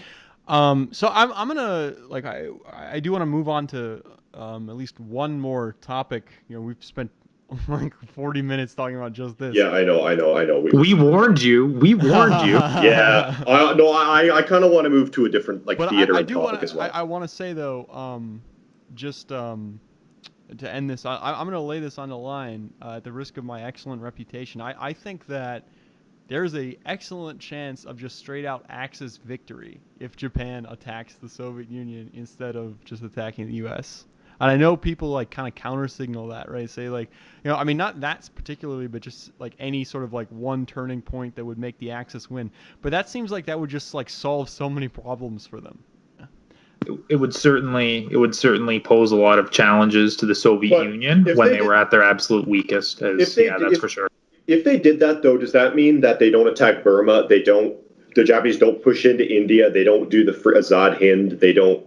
so I'm gonna I do want to move on to at least one more topic. We've spent 40 minutes talking about just this. Yeah, I know. We warned you. Yeah. I kind of want to move to a different theater topic as well. I want to say though, just to end this, I'm going to lay this on the line at the risk of my excellent reputation. I think that there's a excellent chance of just straight out Axis victory if Japan attacks the Soviet Union instead of just attacking the U.S. And I know people kind of counter signal that, right? Say not that particularly, but just any sort of one turning point that would make the Axis win. But that seems like that would just solve so many problems for them. It would certainly pose a lot of challenges to the Soviet Union when they were at their absolute weakest. That's for sure. If they did that, though, does that mean that they don't attack Burma? The Japanese don't push into India. They don't do the Azad Hind. They don't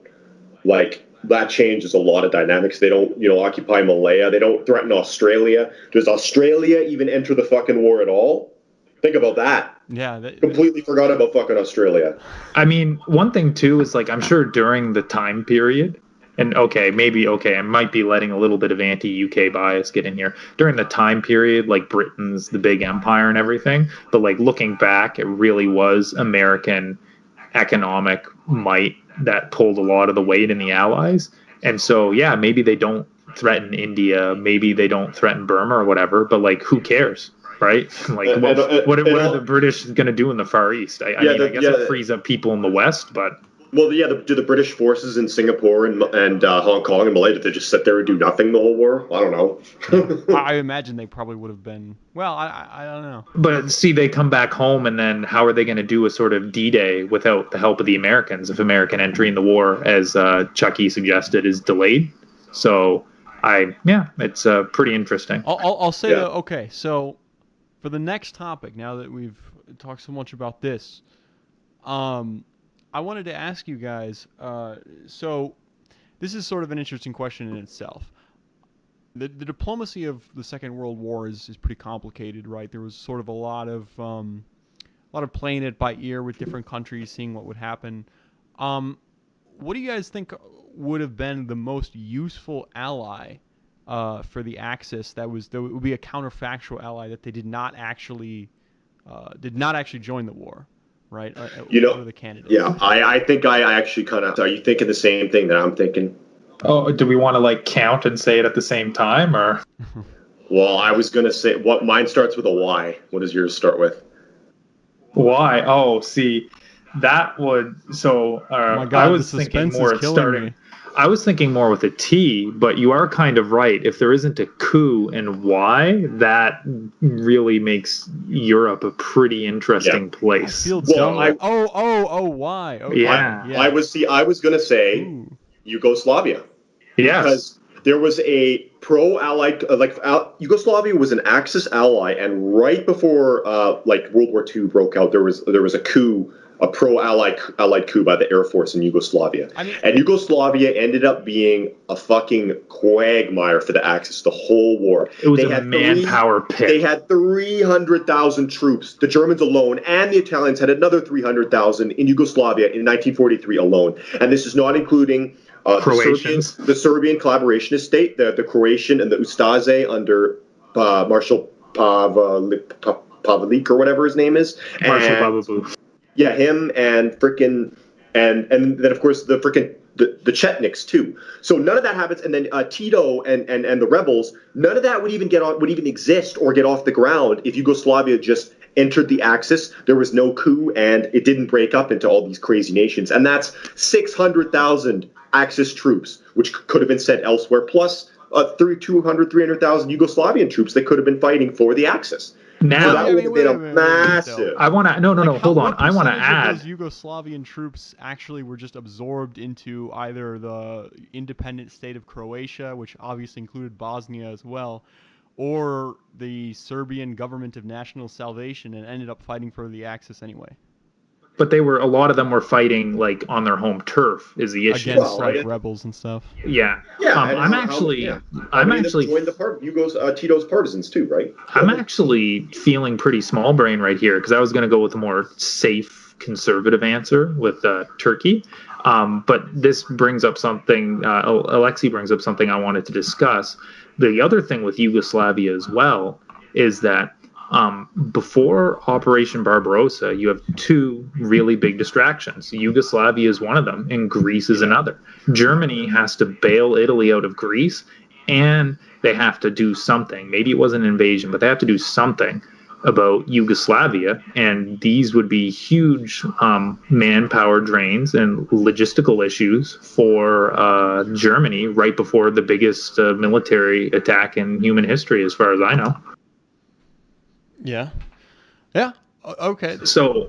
that changes a lot of dynamics. They don't, occupy Malaya. They don't threaten Australia. Does Australia even enter the fucking war at all? Think about that. Yeah. Completely forgot about fucking Australia. I mean, one thing, too, is I'm sure during the time period, and I might be letting a little bit of anti-UK bias get in here. During the time period, Britain's the big empire and everything, but looking back, it really was American economic might that pulled a lot of the weight in the Allies. And so, yeah, maybe they don't threaten India, maybe they don't threaten Burma or whatever, but who cares, right? What are the British going to do in the Far East? I guess it frees up people in the West, but... Well, yeah, do the British forces in Singapore and Hong Kong and Malaya, did they just sit there and do nothing the whole war? I don't know. I imagine they probably would have been. Well, I don't know. But see, they come back home, and then how are they going to do a sort of D-Day without the help of the Americans if American entry in the war, as Chucky suggested, is delayed? So, it's pretty interesting. I'll say, okay, so for the next topic, now that we've talked so much about this, I wanted to ask you guys, so this is sort of an interesting question in itself. The diplomacy of the Second World War is pretty complicated, right? There was sort of a lot of playing it by ear with different countries, seeing what would happen. What do you guys think would have been the most useful ally for the Axis that would be a counterfactual ally that they did not actually join the war? Right? What are the candidates? Yeah, I think I actually kind of... Are you thinking the same thing that I'm thinking? Oh, do we want to count and say it at the same time, or? Well, I was going to say, mine starts with a Y. What does yours start with? Y. Oh, see, that would... So, oh my God, I was thinking more starting... Me. I was thinking more with a T, but you are kind of right. If there isn't a coup and Y, that really makes Europe a pretty interesting place. I feel dumb. Y. Okay. Yeah. I was going to say Yugoslavia. Yes. there was a pro-allied, Yugoslavia was an Axis ally, and right before World War II broke out, there was a coup, a pro-allied coup by the Air Force in Yugoslavia. And Yugoslavia ended up being a fucking quagmire for the Axis the whole war. It was a manpower pit. They had 300,000 troops. The Germans alone and the Italians had another 300,000 in Yugoslavia in 1943 alone. And this is not including the Serbian collaborationist state, the Croatian and the Ustaze under Marshal Pavelic or whatever his name is. Marshal Pavelic. Yeah, him and frickin' and then of course the frickin' the Chetniks too. So none of that happens, and then Tito and the rebels, none of that would even exist or get off the ground if Yugoslavia just entered the Axis. There was no coup, and it didn't break up into all these crazy nations. And that's 600,000 Axis troops, which could have been sent elsewhere, plus 300,000 Yugoslavian troops that could have been fighting for the Axis. Now, so that would have been massive. I want to hold on. I want to add. Those Yugoslavian troops actually were just absorbed into either the independent state of Croatia, which obviously included Bosnia as well, or the Serbian government of national salvation, and ended up fighting for the Axis anyway. But a lot of them were fighting like on their home turf is the issue. Against rebels and stuff. Yeah. I'm actually joined the Tito's partisans too, right? I'm actually feeling pretty small brain right here because I was going to go with a more safe conservative answer with Turkey. But this brings up something, Alexei brings up something I wanted to discuss. The other thing with Yugoslavia as well is that before Operation Barbarossa, you have two really big distractions. Yugoslavia is one of them, and Greece is another. Germany has to bail Italy out of Greece, and they have to do something. Maybe it wasn't an invasion, but they have to do something about Yugoslavia, and these would be huge manpower drains and logistical issues for Germany right before the biggest military attack in human history, as far as I know. Yeah. Okay. So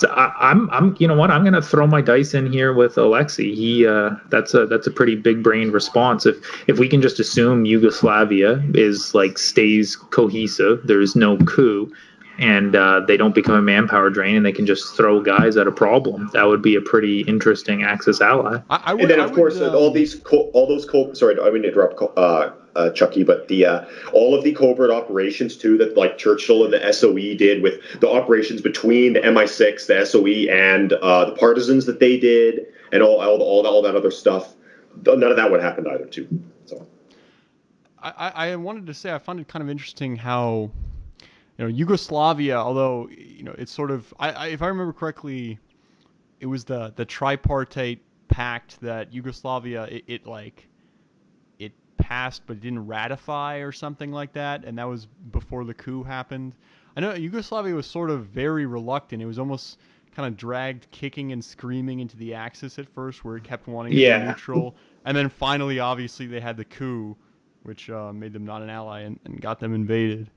I'm you know what, I'm gonna throw my dice in here with Alexei. That's a pretty big brain response. If we can just assume Yugoslavia stays cohesive, there's no coup, and they don't become a manpower drain, and they can just throw guys at a problem, that would be a pretty interesting Axis ally. And then of course all those sorry, I mean to interrupt. Chucky, but all of the covert operations too that like Churchill and the SOE did, with the operations between the MI6, the SOE, and the partisans that they did, and all that other stuff, none of that would happen either too. So, I wanted to say I found it kind of interesting how, Yugoslavia, although it's sort of if I remember correctly, it was the tripartite pact that Yugoslavia it passed but didn't ratify or something like that, and that was before the coup happened. I know Yugoslavia was sort of very reluctant. It was almost kind of dragged kicking and screaming into the Axis at first, where it kept wanting to be neutral, and then finally obviously they had the coup, which made them not an ally and got them invaded.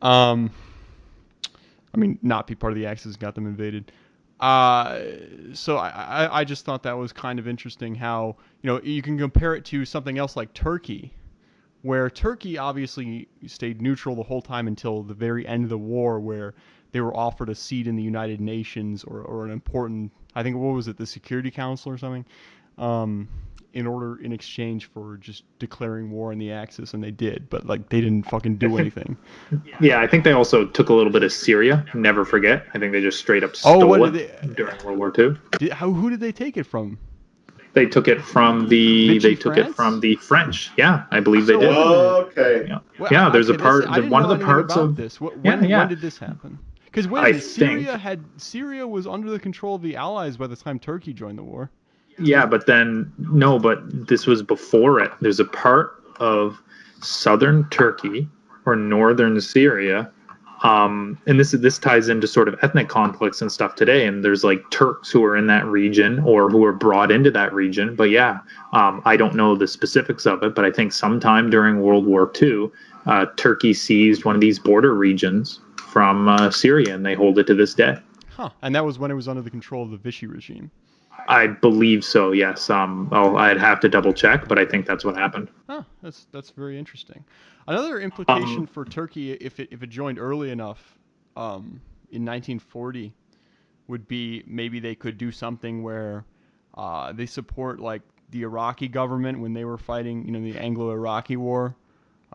I mean, not be part of the Axis, got them invaded. So I just thought that was kind of interesting how, you can compare it to something else like Turkey, where Turkey obviously stayed neutral the whole time until the very end of the war, where they were offered a seat in the United Nations or an important, I think, what was it, the Security Council or something, in exchange for just declaring war on the Axis, and they did, but they didn't fucking do anything. Yeah, I think they also took a little bit of Syria. Never forget. I think they just straight up stole it during World War II. Who did they take it from? They took it from the French. Yeah, I believe they did. Oh, okay. Yeah, well, there's a part. One of the parts of this. When did this happen? Because Syria was under the control of the Allies by the time Turkey joined the war. Yeah, but this was before it. There's a part of southern Turkey or northern Syria, and this ties into sort of ethnic conflicts and stuff today. And there's Turks who are in that region or who are brought into that region. But yeah, I don't know the specifics of it, but I think sometime during World War II, Turkey seized one of these border regions from Syria, and they hold it to this day. Huh? And that was when it was under the control of the Vichy regime. I believe so. Yes. I'd have to double check, but I think that's what happened. Huh, that's very interesting. Another implication Um, for Turkey, if it joined early enough, in 1940, would be maybe they could do something where they support like the Iraqi government when they were fighting, the Anglo-Iraqi War.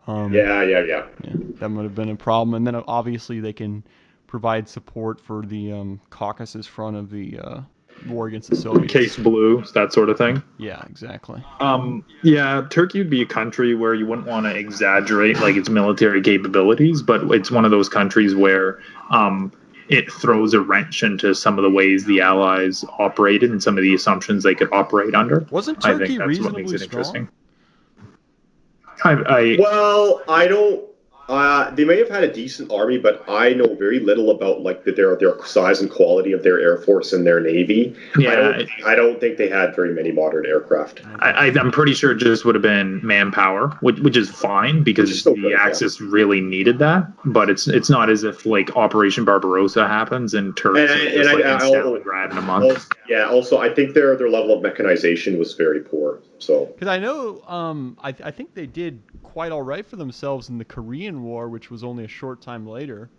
Um, Yeah. yeah, that would have been a problem. And then obviously they can provide support for the Caucasus front of the war against the Case Soviets. blue, that sort of thing. Yeah, exactly. Yeah, Turkey would be a country where you wouldn't want to exaggerate like its military capabilities, but it's one of those countries where it throws a wrench into some of the ways the Allies operated and some of the assumptions they could operate under. Wasn't I think Turkey that's what makes reasonably it strong? interesting. I Well, I don't. They may have had a decent army, but I know very little about like their size and quality of their air force and their navy. I don't. yeah, I don't think they had very many modern aircraft, Okay. I'm pretty sure it just would have been manpower, which is fine which is because still the good. Yeah. Axis really needed that. But it's not as if like Operation Barbarossa happens and And Turks I, are and just like I, in I al- Stalingrad in a month. also, yeah. Also, I think their level of mechanization was very poor. So Because I know, I think they did quite all right for themselves in the Korean War, which was only a short time later.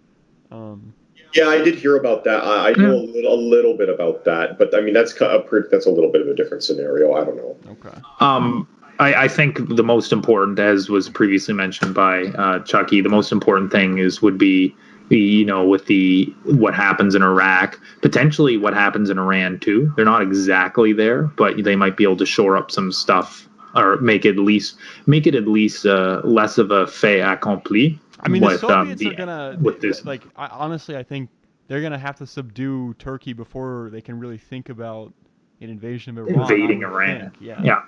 Um, yeah, I did hear about that. I know Yeah. a little bit about that, but I mean that's a little bit of a different scenario. I don't know. okay. I think the most important, as was previously mentioned by Chucky, the most important thing would be with the what happens in Iraq, potentially what happens in Iran too. They're not exactly there, but they might be able to shore up some stuff or make it at least less of a fait accompli I mean, the with Soviets are the gonna with this like. Honestly, I think they're gonna have to subdue Turkey before they can really think about an invasion of Iran. I invading would Iran. think. Yeah. Yeah.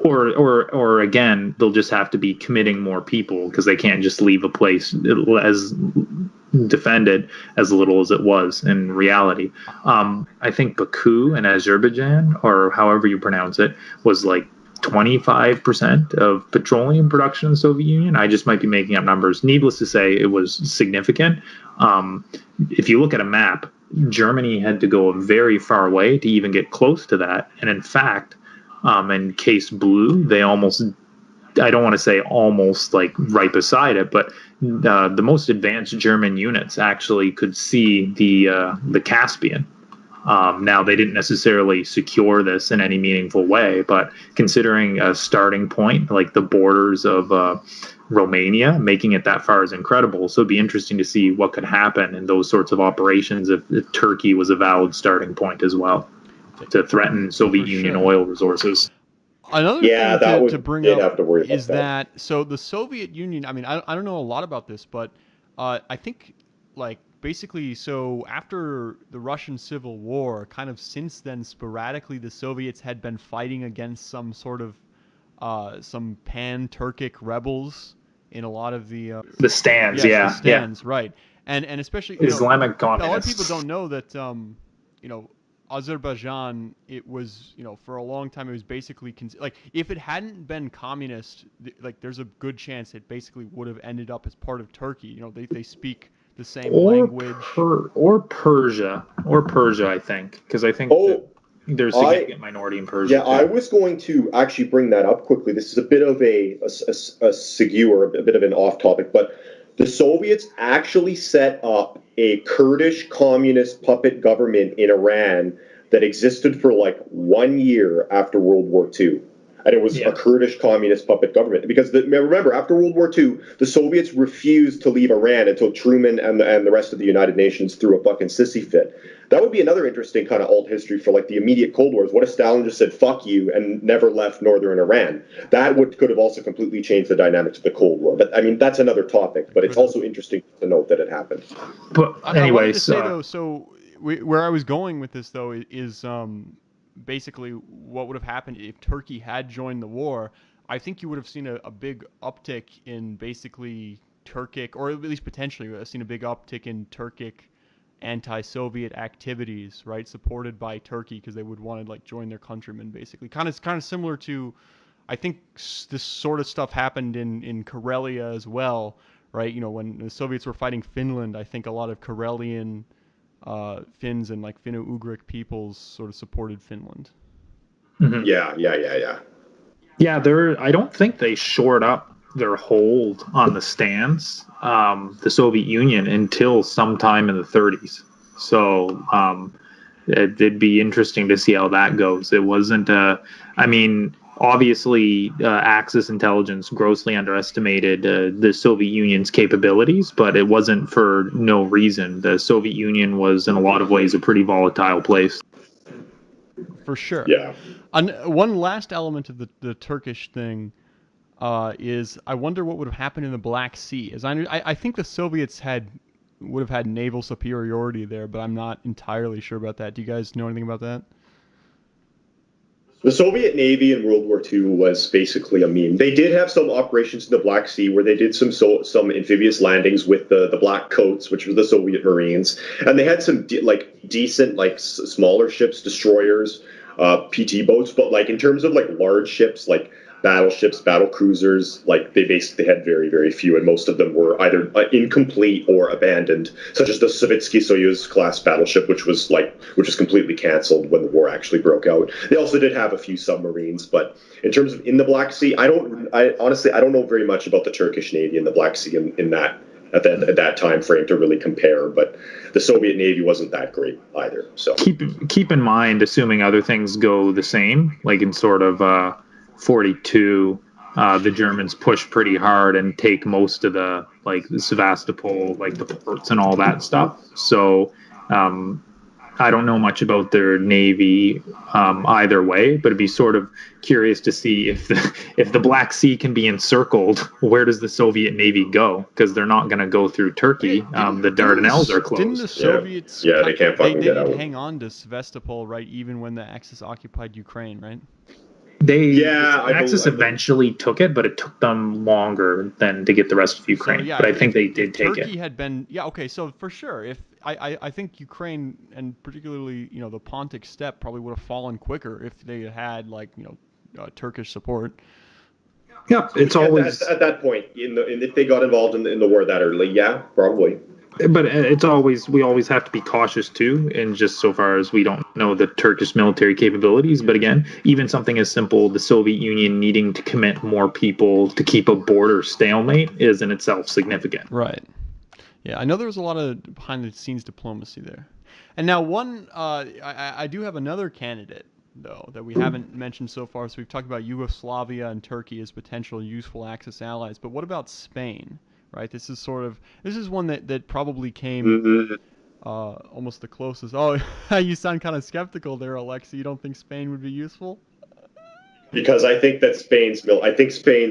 Or again, they'll just have to be committing more people because they can't just leave a place as defended as little as it was in reality. I think Baku in Azerbaijan, or however you pronounce it, was like 25% of petroleum production in the Soviet Union. I just might be making up numbers. Needless to say, it was significant. If you look at a map, Germany had to go a very far way to even get close to that. And in fact, in case blue, they almost, I don't want to say almost like right beside it, but the most advanced German units actually could see the Caspian. Now they didn't necessarily secure this in any meaningful way, but considering a starting point like the borders of Romania, making it that far is incredible. So it'd be interesting to see what could happen in those sorts of operations if Turkey was a valid starting point as well to threaten For Soviet Union sure. oil resources. Another Yeah, thing that to would bring they'd up have to worry about is that. that so the Soviet Union. I mean, I don't know a lot about this, but I think like basically so after the Russian Civil War, kind of since then, sporadically the Soviets had been fighting against some sort of some pan-Turkic rebels in a lot of the The stands, yes, the yeah, yeah. stands, right, and especially Islamic a lot of people communists. don't know that you know Azerbaijan, it was, for a long time, it was basically like if it hadn't been communist, like there's a good chance it basically would have ended up as part of Turkey. They speak the same or language. Persia, I think, because I think that Oh, there's I significant minority in Persia Yeah, I too. was going to actually bring that up quickly. This is a bit of a segue or a bit of an off topic, but the Soviets actually set up a Kurdish communist puppet government in Iran that existed for like 1 year after World War II. And it was a Yeah. Kurdish communist puppet government because remember, after World War II, the Soviets refused to leave Iran until Truman and the rest of the United Nations threw a fucking sissy fit. That would be another interesting kind of alt history for like the immediate Cold Wars. What if Stalin just said "fuck you" and never left northern Iran? That could have also completely changed the dynamics of the Cold War. But I mean, that's another topic. It But it's could have. also interesting to note that it happened. But I wanted to anyways, say though, so where I was going with this though is basically what would have happened if Turkey had joined the war. I think you would have seen a big uptick in basically Turkic, or at least potentially seen a big uptick in Turkic anti-Soviet activities, right, supported by Turkey because they would want to like join their countrymen, basically. Kind of similar to, I think this sort of stuff happened in Karelia as well, right? When the Soviets were fighting Finland, I think a lot of Karelian Finns and like Finno-Ugric peoples sort of supported Finland. Mhm. Yeah. Yeah, I don't think they shored up their hold on the stance, the Soviet Union, until sometime in the 30s. So it'd be interesting to see how that goes. It wasn't, I mean, obviously, Axis intelligence grossly underestimated the Soviet Union's capabilities, but it wasn't for no reason. The Soviet Union was, in a lot of ways, a pretty volatile place. For sure. Yeah. One last element of the Turkish thing is I wonder what would have happened in the Black Sea. As I think the Soviets would have had naval superiority there, but I'm not entirely sure about that. Do you guys know anything about that? The Soviet Navy in World War II was basically a meme. They did have some operations in the Black Sea where they did some amphibious landings with the Black Coats, which were the Soviet Marines, and they had some decent smaller ships, destroyers, PT boats. But like in terms of like large ships, like battleships, battle cruisers, like they basically had very, very few, and most of them were either incomplete or abandoned, such as the Savitsky Soyuz class battleship, which was completely canceled when the war actually broke out. They also did have a few submarines, but in terms of in the Black Sea, I honestly I don't know very much about the Turkish Navy in the Black Sea in that at that time frame to really compare, but the Soviet Navy wasn't that great either. So keep in mind, assuming other things go the same, like in sort of 42, the Germans push pretty hard and take most of the Sevastopol, like the ports and all that stuff. So I don't know much about their navy either way, but it'd be sort of curious to see if the Black Sea can be encircled. Where does the Soviet Navy go? Because they're not going to go through Turkey. The Dardanelles are closed. Didn't the Soviets? Yeah, they can't fucking get out. They hang on to Sevastopol, right? Even when the Axis occupied Ukraine, right? Axis eventually took it, but it took them longer than to get the rest of Ukraine. So, yeah, but I think they did take it. Turkey had been, okay. So for sure, if I think Ukraine and particularly the Pontic Steppe probably would have fallen quicker if they had Turkish support. Yeah, it's always at that point if they got involved in the war that early. Yeah, probably. But we always have to be cautious too, and just so far as we don't know the Turkish military capabilities. But again, even something as simple, the Soviet Union needing to commit more people to keep a border stalemate is in itself significant. Right. Yeah, I know there was a lot of behind the scenes diplomacy there. And now I do have another candidate though that we haven't mentioned so far. So we've talked about Yugoslavia and Turkey as potential useful Axis allies, but what about Spain? Right, this is one that probably came almost the closest. Oh, you sound kind of skeptical there, Alexei. You don't think Spain would be useful? Because I think that Spain's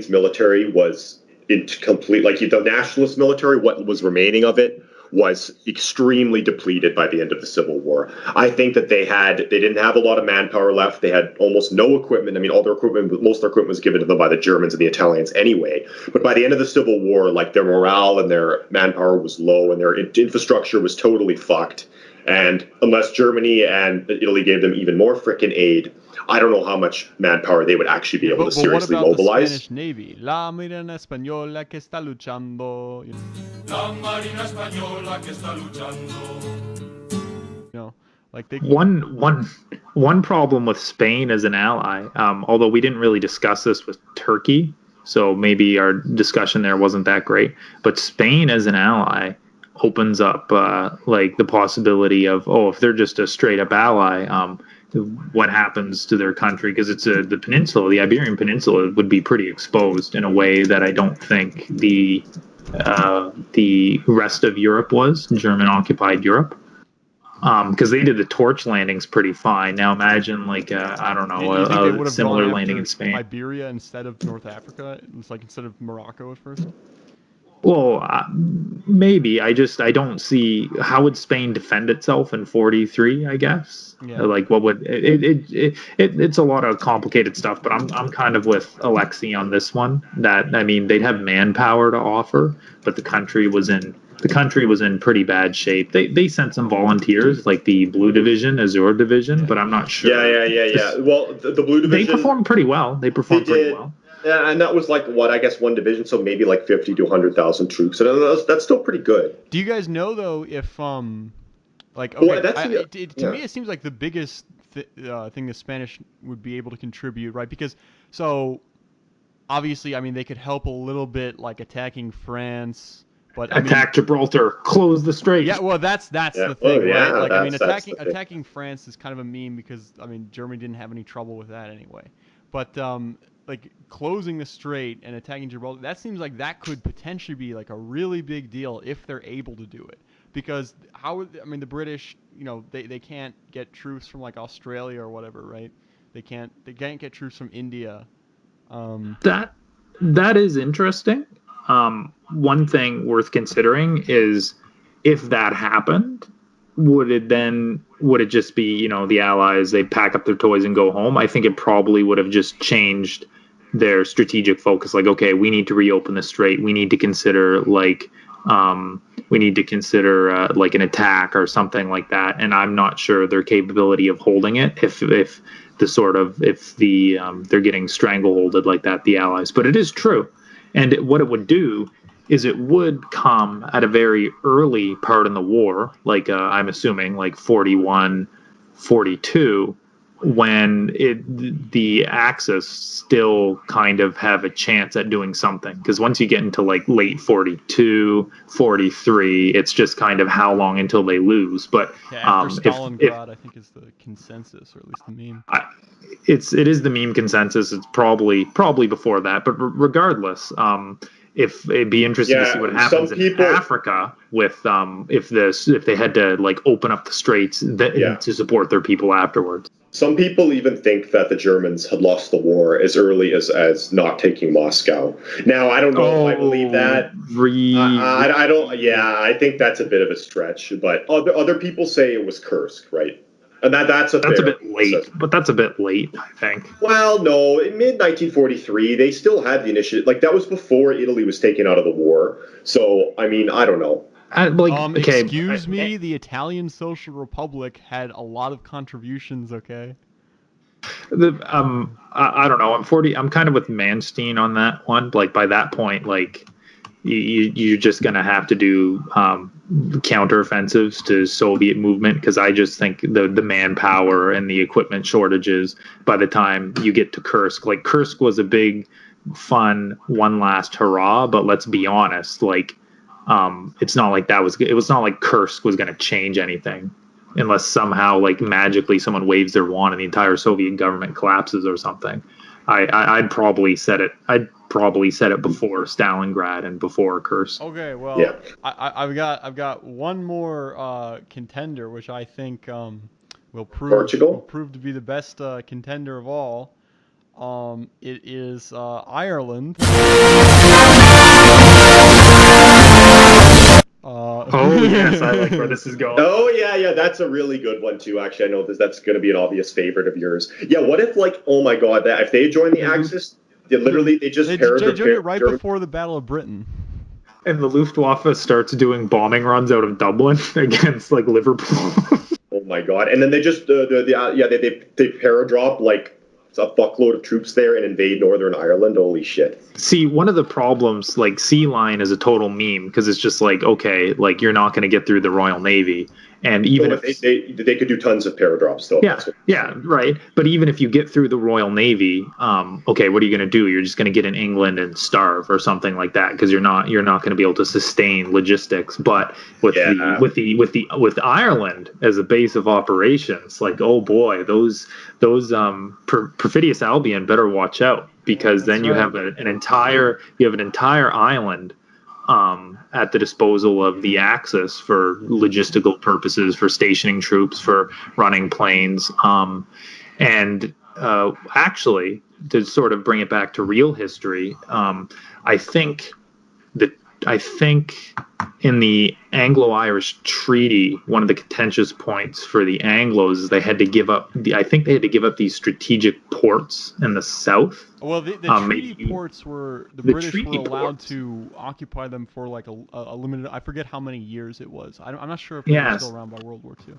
military was incomplete. Like the nationalist military, what was remaining of it was extremely depleted by the end of the Civil War. I think that they didn't have a lot of manpower left. They had almost no equipment. I mean, most of their equipment was given to them by the Germans and the Italians anyway. But by the end of the Civil War, like their morale and their manpower was low and their infrastructure was totally fucked. And unless Germany and Italy gave them even more frickin' aid, I don't know how much manpower they would actually be able to seriously mobilize. But what about the Spanish Navy? La Marina Española que está luchando. La Marina Española que está luchando. One problem with Spain as an ally, although we didn't really discuss this with Turkey, so maybe our discussion there wasn't that great. But Spain as an ally opens up the possibility of if they're just a straight up ally, what happens to their country, because it's the peninsula, the Iberian Peninsula would be pretty exposed in a way that I don't think the rest of Europe was, German occupied Europe, because they did the torch landings pretty fine. Now imagine a similar landing in Spain. Iberia instead of North Africa. It's like instead of Morocco at first. Well, maybe. I don't see how would Spain defend itself in 43. I guess. Yeah. Like, what would it's a lot of complicated stuff. But I'm kind of with Alexei on this one. That I mean, they'd have manpower to offer, but the country was in pretty bad shape. They sent some volunteers, like the Blue Division, Azure Division, but I'm not sure. Yeah. Well, the Blue Division, they performed pretty well. Pretty well. Yeah, and that was one division, so maybe like 50 to 100,000 troops, and that's still pretty good. Do you guys know though if Like, Well, okay, that's to yeah. me it seems like the biggest thing the Spanish would be able to contribute, right? Because so obviously, I mean, they could help a little bit, like attacking France, but I mean, Attack Gibraltar, close the yeah, strait. well, that's Yeah. the Oh, thing, right? yeah. Like, I mean, That's the thing. attacking France is kind of a meme because I mean, Germany didn't have any trouble with that anyway. But like closing the strait and attacking Gibraltar, that seems like that could potentially be like a really big deal if they're able to do it. Because I mean, the British, they can't get troops from like Australia or whatever, right? They can't get troops from India. Um, That is interesting. One thing worth considering is if that happened, would it just be, the Allies, they pack up their toys and go home? I think it probably would have just changed their strategic focus. Like, okay, we need to reopen the strait. We need to consider like an attack or something like that. And I'm not sure their capability of holding it if they're getting strangleholded like that, the Allies. But it is true, and what it would do is it would come at a very early part in the war, like I'm assuming like 41, 42, when the Axis still kind of have a chance at doing something. Because once you get into like late 42, 43, it's just kind of how long until they lose. But yeah, after if Stalingrad, I think is the consensus, or at least the meme. it is the meme consensus. It's probably before that, but regardless, if it'd be interesting to see what Yeah. Some happens in people. Africa with if they had to like open up the straits Yeah. to support their people afterwards. Some people even think that the Germans had lost the war as early as not taking Moscow. Now, I don't know if I believe Oh, that. I don't. Yeah, I think that's a bit of a stretch. But other people say it was Kursk, right? And that's a that's a fair bit late, assessment. but that's a bit late, I think. Well, no, in mid 1943, they still had the initiative. Like that was before Italy was taken out of the war. So, I mean, I don't know. Okay, Excuse me, the Italian Social Republic had a lot of contributions, okay? I don't know. I'm 40. I'm kind of with Manstein on that one. Like by that point, like you're just gonna have to do counteroffensives to Soviet movement, because I just think the manpower and the equipment shortages by the time you get to Kursk, like Kursk was a big, fun one last hurrah, but let's be honest, like it's not like it was not like Kursk was gonna change anything unless somehow like magically someone waves their wand and the entire Soviet government collapses or something. I'd probably said it. I'd probably said it before Stalingrad and before Kursk. Okay, Yeah. well, I've got one more contender, which I think will Portugal? prove to be the best contender of all. It is Ireland. Oh yes, I like where this is going. Oh yeah, yeah, that's a really good one too. Actually, I know that's going to be an obvious favorite of yours. Yeah, what if like, oh my God, that if they join the Axis, they just paired They their joined it right German. before the Battle of Britain. And the Luftwaffe starts doing bombing runs out of Dublin against like Liverpool. Oh my God, and then they just yeah they paradrop like a fuckload of troops there and invade Northern Ireland. Holy shit! See, one of the problems, like Sea Lion is a total meme because it's just like, okay, like you're not going to get through the Royal Navy. And even So if they could do tons of paradrops though. yeah, right. But even if you get through the Royal Navy, okay, what are you going to do? You're just going to get in England and starve or something like that because you're not going to be able to sustain logistics. But with Ireland as a base of operations, like oh boy, those perfidious Albion better watch out, because then you right. have an entire island at the disposal of the Axis for logistical purposes, for stationing troops, for running planes. And actually, to sort of bring it back to real history, I think that I think in the Anglo-Irish Treaty, one of the contentious points for the Anglos is they had to give up. I think they had to give up these strategic ports in the south. Well, the treaty ports were the British were allowed to occupy them for like a limited. I forget how many years it was. I'm not sure if they were still around by World War II.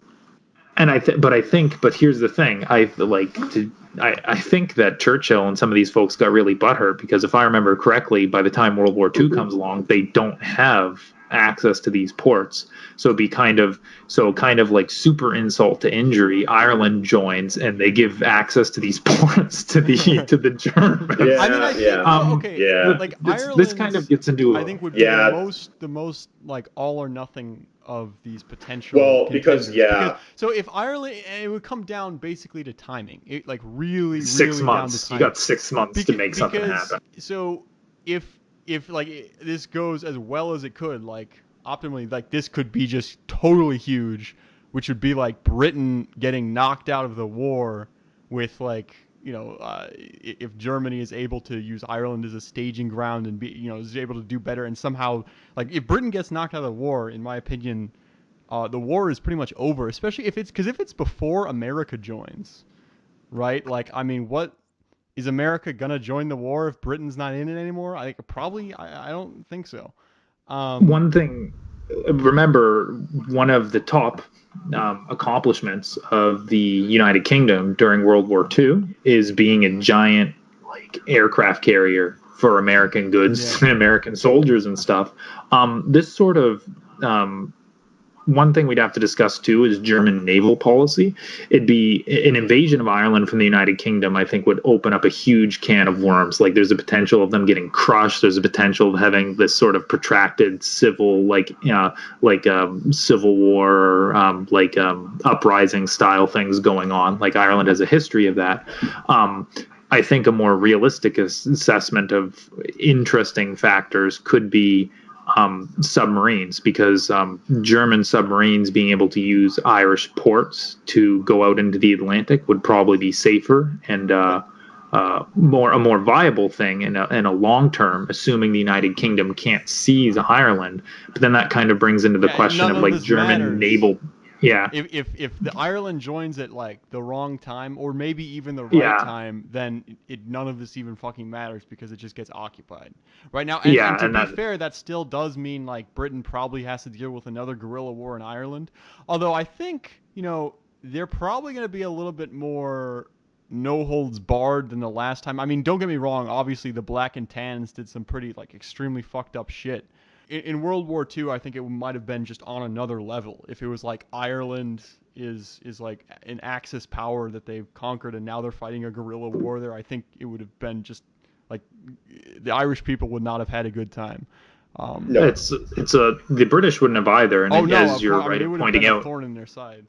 And but here's the thing. I think that Churchill and some of these folks got really butthurt because if I remember correctly, by the time World War II comes along, they don't have access to these ports. So it'd be kind of like super insult to injury. Ireland joins and they give access to these ports to the Germans. Yeah, I mean, I think okay, yeah. like This kind of gets into I think would be Yeah. the most like all or nothing of these potential Well, contenders. because So if Ireland, and it would come down basically to timing. It like really 6 really down to months. You timing. got 6 months to make something happen. So if like this goes as well as it could, like optimally, like this could be just totally huge, which would be like Britain getting knocked out of the war with like if Germany is able to use Ireland as a staging ground and be is able to do better, and somehow like if Britain gets knocked out of the war, in my opinion, the war is pretty much over. Especially if it's before America joins, right? Like I mean, what is America gonna join the war if Britain's not in it anymore? I think probably. I don't think so. One thing, remember, one of the top accomplishments of the United Kingdom during World War II is being a giant like aircraft carrier for American goods, Yeah. American soldiers and stuff. This sort of one thing we'd have to discuss too is German naval policy. It'd be an invasion of Ireland from the United Kingdom, I think, would open up a huge can of worms. Like there's a potential of them getting crushed. There's a potential of having this sort of protracted civil, civil war or uprising style things going on. Like Ireland has a history of that. I think a more realistic assessment of interesting factors could be submarines, because German submarines being able to use Irish ports to go out into the Atlantic would probably be safer and a more viable thing in a long term, assuming the United Kingdom can't seize Ireland. But then that kind of brings into the question of like German matters. naval. Yeah. If the Ireland joins at like the wrong time or maybe even the right time, then none of this even fucking matters because it just gets occupied right now. And to be fair, that still does mean like Britain probably has to deal with another guerrilla war in Ireland. Although I think they're probably going to be a little bit more no holds barred than the last time. I mean, don't get me wrong. Obviously, the Black and Tans did some pretty like extremely fucked up shit. In World War II, I think it might have been just on another level. If it was like Ireland is like an Axis power that they've conquered and now they're fighting a guerrilla war there, I think it would have been just like the Irish people would not have had a good time. No. The British wouldn't have either, and as you're right in pointing out, thorn in their side.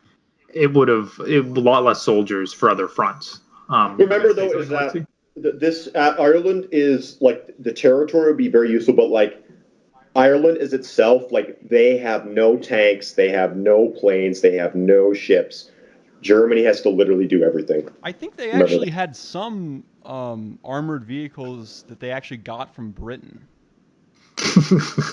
It would have a lot less soldiers for other fronts. Remember though, is that this Ireland is like the territory would be very useful, but like Ireland is itself, like they have no tanks, they have no planes, they have no ships. Germany has to literally do everything. I think they actually had some armored vehicles that they actually got from Britain.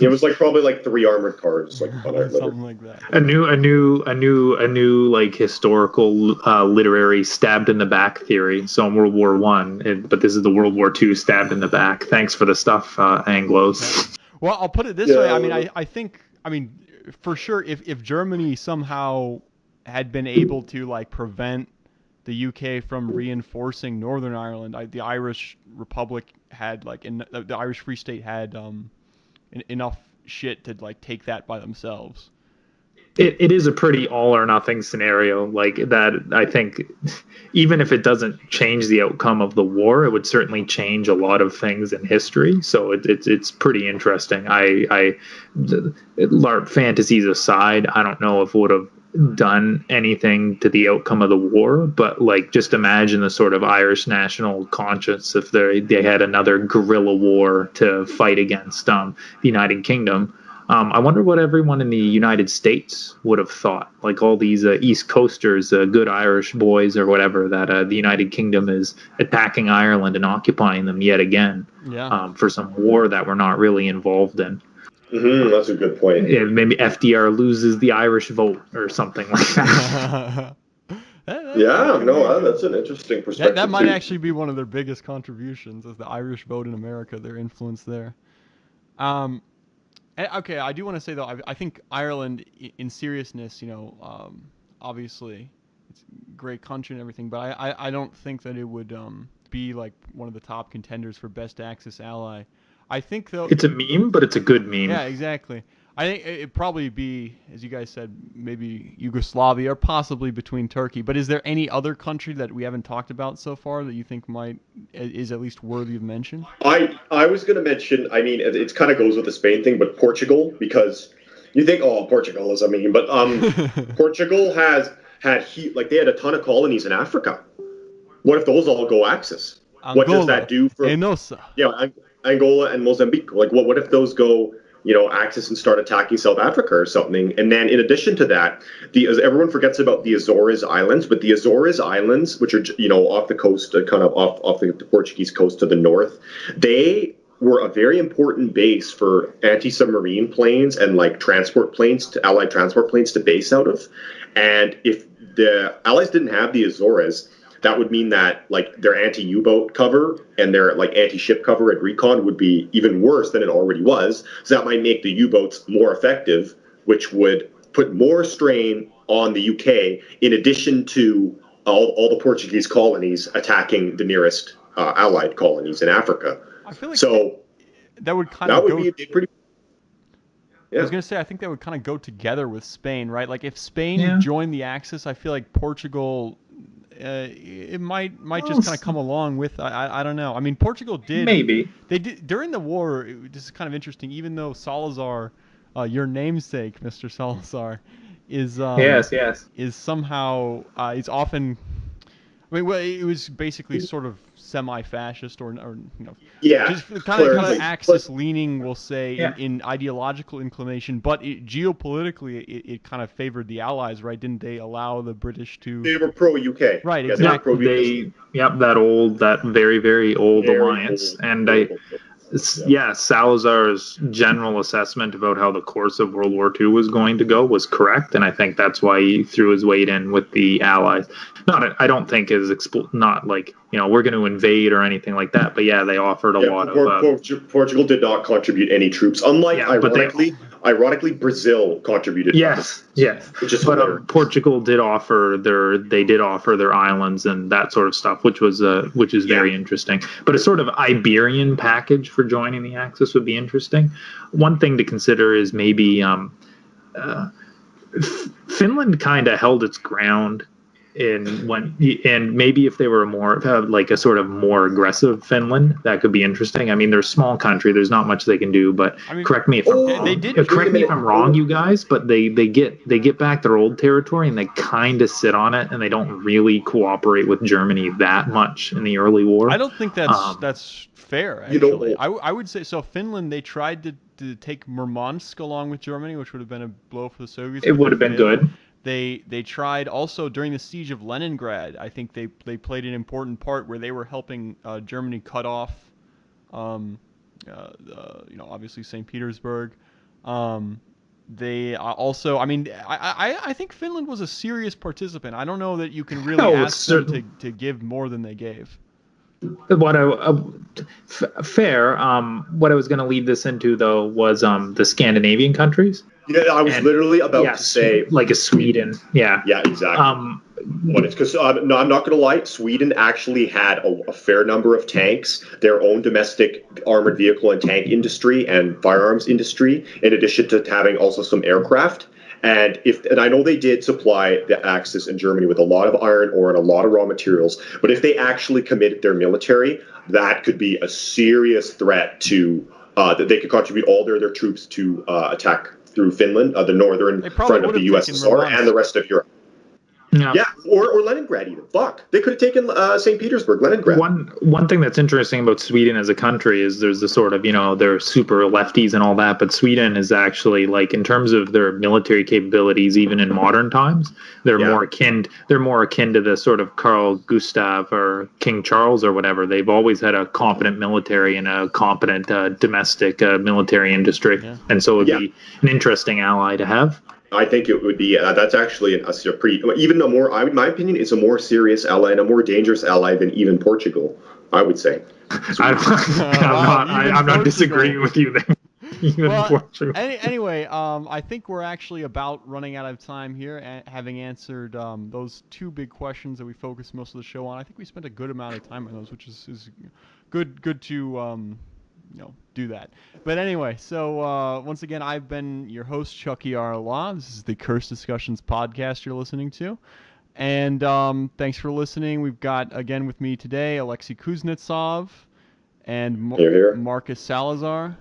It was like probably like 3 armored cars, like something like that. A new like historical literary stabbed in the back theory. So in World War I, but this is the World War II stabbed in the back. Thanks for the stuff, Anglos. Okay. Well, I'll put it this way. I mean, I think for sure if Germany somehow had been able to like prevent the UK from reinforcing Northern Ireland, the Irish Republic had like the Irish Free State had enough shit to like take that by themselves. It is a pretty all or nothing scenario like that. I think even if it doesn't change the outcome of the war, it would certainly change a lot of things in history. So it's pretty interesting. Fantasies aside, I don't know if it would have done anything to the outcome of the war, but like just imagine the sort of Irish national conscience if they had another guerrilla war to fight against the United Kingdom. I wonder what everyone in the United States would have thought, like all these East Coasters, good Irish boys or whatever, that the United Kingdom is attacking Ireland and occupying them yet again for some war that we're not really involved in. Mm-hmm, that's a good point. Yeah, maybe FDR loses the Irish vote or something like that. That's an interesting perspective. That might actually be one of their biggest contributions, is the Irish vote in America, their influence there. Okay, I do want to say though, I think Ireland, in seriousness, obviously it's a great country and everything, but I don't think that it would be like one of the top contenders for best Axis ally. I think though it's a meme, but it's a good meme. Yeah, exactly. I think it'd probably be, as you guys said, maybe Yugoslavia or possibly between Turkey. But is there any other country that we haven't talked about so far that you think is at least worthy of mention? I was going to mention. I mean, it kind of goes with the Spain thing, but Portugal, because you think, oh, Portugal is. I mean, but Portugal has like they had a ton of colonies in Africa. What if those all go Axis? What does that Angola, do for Enosa. Angola and Mozambique? Like, what if those go, Axis and start attacking South Africa or something? And then, in addition to that, everyone forgets about the Azores Islands, but the Azores Islands, which are off the coast, kind of off the Portuguese coast to the north, they were a very important base for anti-submarine planes and like transport planes, to Allied transport planes to base out of. And if the Allies didn't have the Azores, that would mean that like their anti-U-boat cover and their like anti-ship cover and recon would be even worse than it already was. So that might make the U-boats more effective, which would put more strain on the UK, in addition to all the Portuguese colonies attacking the nearest Allied colonies in Africa. I feel like So that would kind that of would go. be pretty. I Yeah. was gonna say I think that would kind of go together with Spain, right? Like if Spain Yeah. joined the Axis, I feel like Portugal, it might Well, just kind of come along with. I don't know. I mean, Portugal did. maybe. They did during the war. This is kind of interesting. Even though Salazar, your namesake, Mr. Salazar, is Yes, yes. somehow is often. I mean, well, it was basically sort of semi-fascist or Yeah. just kind of Clearly. Axis leaning, we'll say, Yeah. in ideological inclination, but geopolitically, it kind of favored the Allies, right? Didn't they allow the British to? They were pro UK. Right, Yeah, they were pro exactly. UK. That very, very old Very alliance. old. And Very old. yeah, Salazar's general assessment about how the course of World War II was going to go was correct, and I think that's why he threw his weight in with the Allies. I don't think is not like we're going to invade or anything like that, but yeah, they offered a Yeah, lot of Portugal did not contribute any troops. Unlike, yeah, but they ironically, Brazil contributed. yes, yes, which is but hilarious. Portugal did offer their islands and that sort of stuff, which is very interesting. But a sort of Iberian package for joining the Axis would be interesting. One thing to consider is maybe Finland kind of held its ground and maybe if they were more like a sort of more aggressive Finland, that could be interesting. I mean, they're a small country. There's not much they can do. But I mean, correct me if I'm wrong. they did. Correct me if I'm wrong, you guys. But they get back their old territory and they kind of sit on it and they don't really cooperate with Germany that much in the early war. I don't think that's fair. Actually, I would say so. Finland, they tried to take Murmansk along with Germany, which would have been a blow for the Soviets. It would have been good. They tried also during the siege of Leningrad. I think they played an important part where they were helping Germany cut off, obviously St. Petersburg. They also, I mean, I think Finland was a serious participant. I don't know that you can really ask them to give more than they gave. Fair. What I was going to lead this into though was the Scandinavian countries. Yeah, I was literally about to say like a Sweden. Yeah. Yeah, exactly. Because no, I'm not going to lie. Sweden actually had a fair number of tanks, their own domestic armored vehicle and tank industry and firearms industry, in addition to having also some aircraft. And I know they did supply the Axis in Germany with a lot of iron ore and a lot of raw materials, but if they actually committed their military, that could be a serious threat to that they could contribute all their troops to attack through Finland, the northern front of the USSR and the rest of Europe. Yeah, or Leningrad even. Fuck, they could have taken St. Petersburg, Leningrad. One thing that's interesting about Sweden as a country is there's the sort of they're super lefties and all that, but Sweden is actually like in terms of their military capabilities, even in modern times, they're more akin to the sort of Carl Gustav or King Charles or whatever. They've always had a competent military and a competent domestic military industry, and so it would be an interesting ally to have. I think it would be that's actually a pretty even a more. In my opinion, it's a more serious ally and a more dangerous ally than even Portugal. I would say. I'm not disagreeing with you there. Anyway, I think we're actually about running out of time here, having answered those two big questions that we focused most of the show on. I think we spent a good amount of time on those, which is good to do that. But anyway, so once again, I've been your host, Chucky R. Law. This is the Curse Discussions podcast you're listening to. And thanks for listening. We've got, again with me today, Alexei Kuznetsov and Marcus Salazar.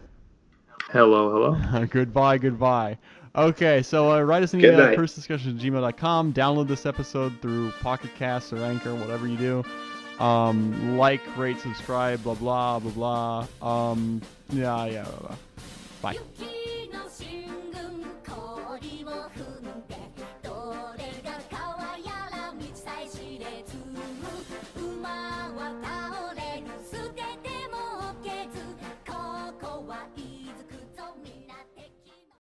Hello. Goodbye. Okay, so write us an email at cursediscussions@gmail.com. Download this episode through Pocket Casts or Anchor, whatever you do. Like, rate, subscribe, blah, blah, blah, blah. Blah, blah. Bye.